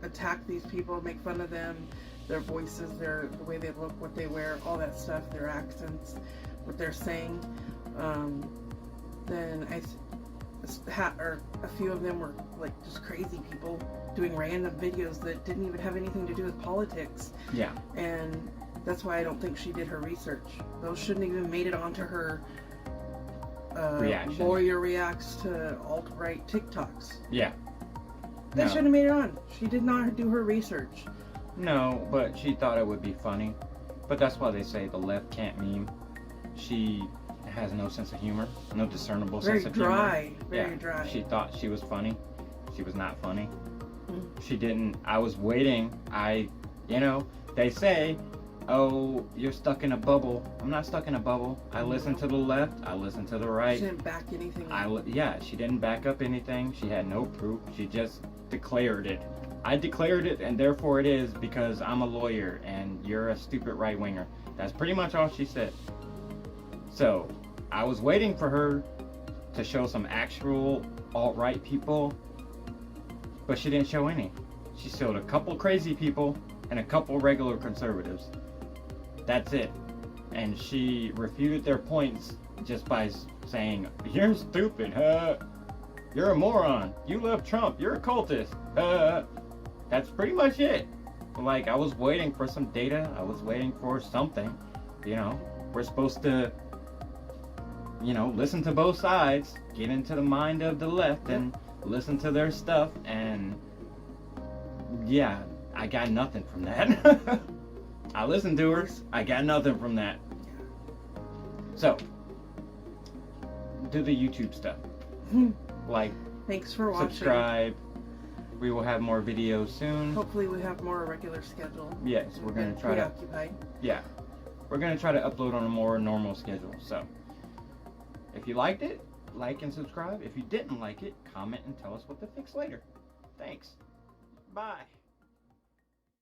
attack these people, make fun of them, their voices, the way they look, what they wear, all that stuff, their accents, what they're saying, then or a few of them were like just crazy people doing random videos that didn't even have anything to do with politics. Yeah. And that's why I don't think she did her research. Those shouldn't even made it onto her reaction. lawyer reacts to alt-right TikToks. Yeah. That No. shouldn't have made it on. She did not do her research. No, but she thought it would be funny. But that's why they say the left can't meme. She has no sense of humor, no discernible sense of dry, humor. very dry. She thought she was funny. She was not funny. Mm. She didn't. I was waiting. They say, oh, you're stuck in a bubble. I'm not stuck in a bubble. I listen to the left. I listen to the right. She didn't back anything up. She didn't back up anything. She had no proof. She just declared it. I declared it, and therefore it is because I'm a lawyer and you're a stupid right-winger. That's pretty much all she said. So, I was waiting for her to show some actual alt-right people, but she didn't show any. She showed a couple crazy people and a couple regular conservatives. That's it. And she refuted their points just by saying, you're stupid, you're a moron, you love Trump, you're a cultist, That's pretty much it. Like, I was waiting for some data, I was waiting for something. We're supposed to, listen to both sides, get into the mind of the left and listen to their stuff, and yeah, I got nothing from that. I listened to her, I got nothing from that. So, do the YouTube stuff. Like, thanks for watching. Subscribe. We will have more videos soon. Hopefully we have more regular schedule. Yes, we're going to try to. Preoccupied. Yeah. We're going to try to upload on a more normal schedule. So, if you liked it, like and subscribe. If you didn't like it, comment and tell us what to fix later. Thanks. Bye.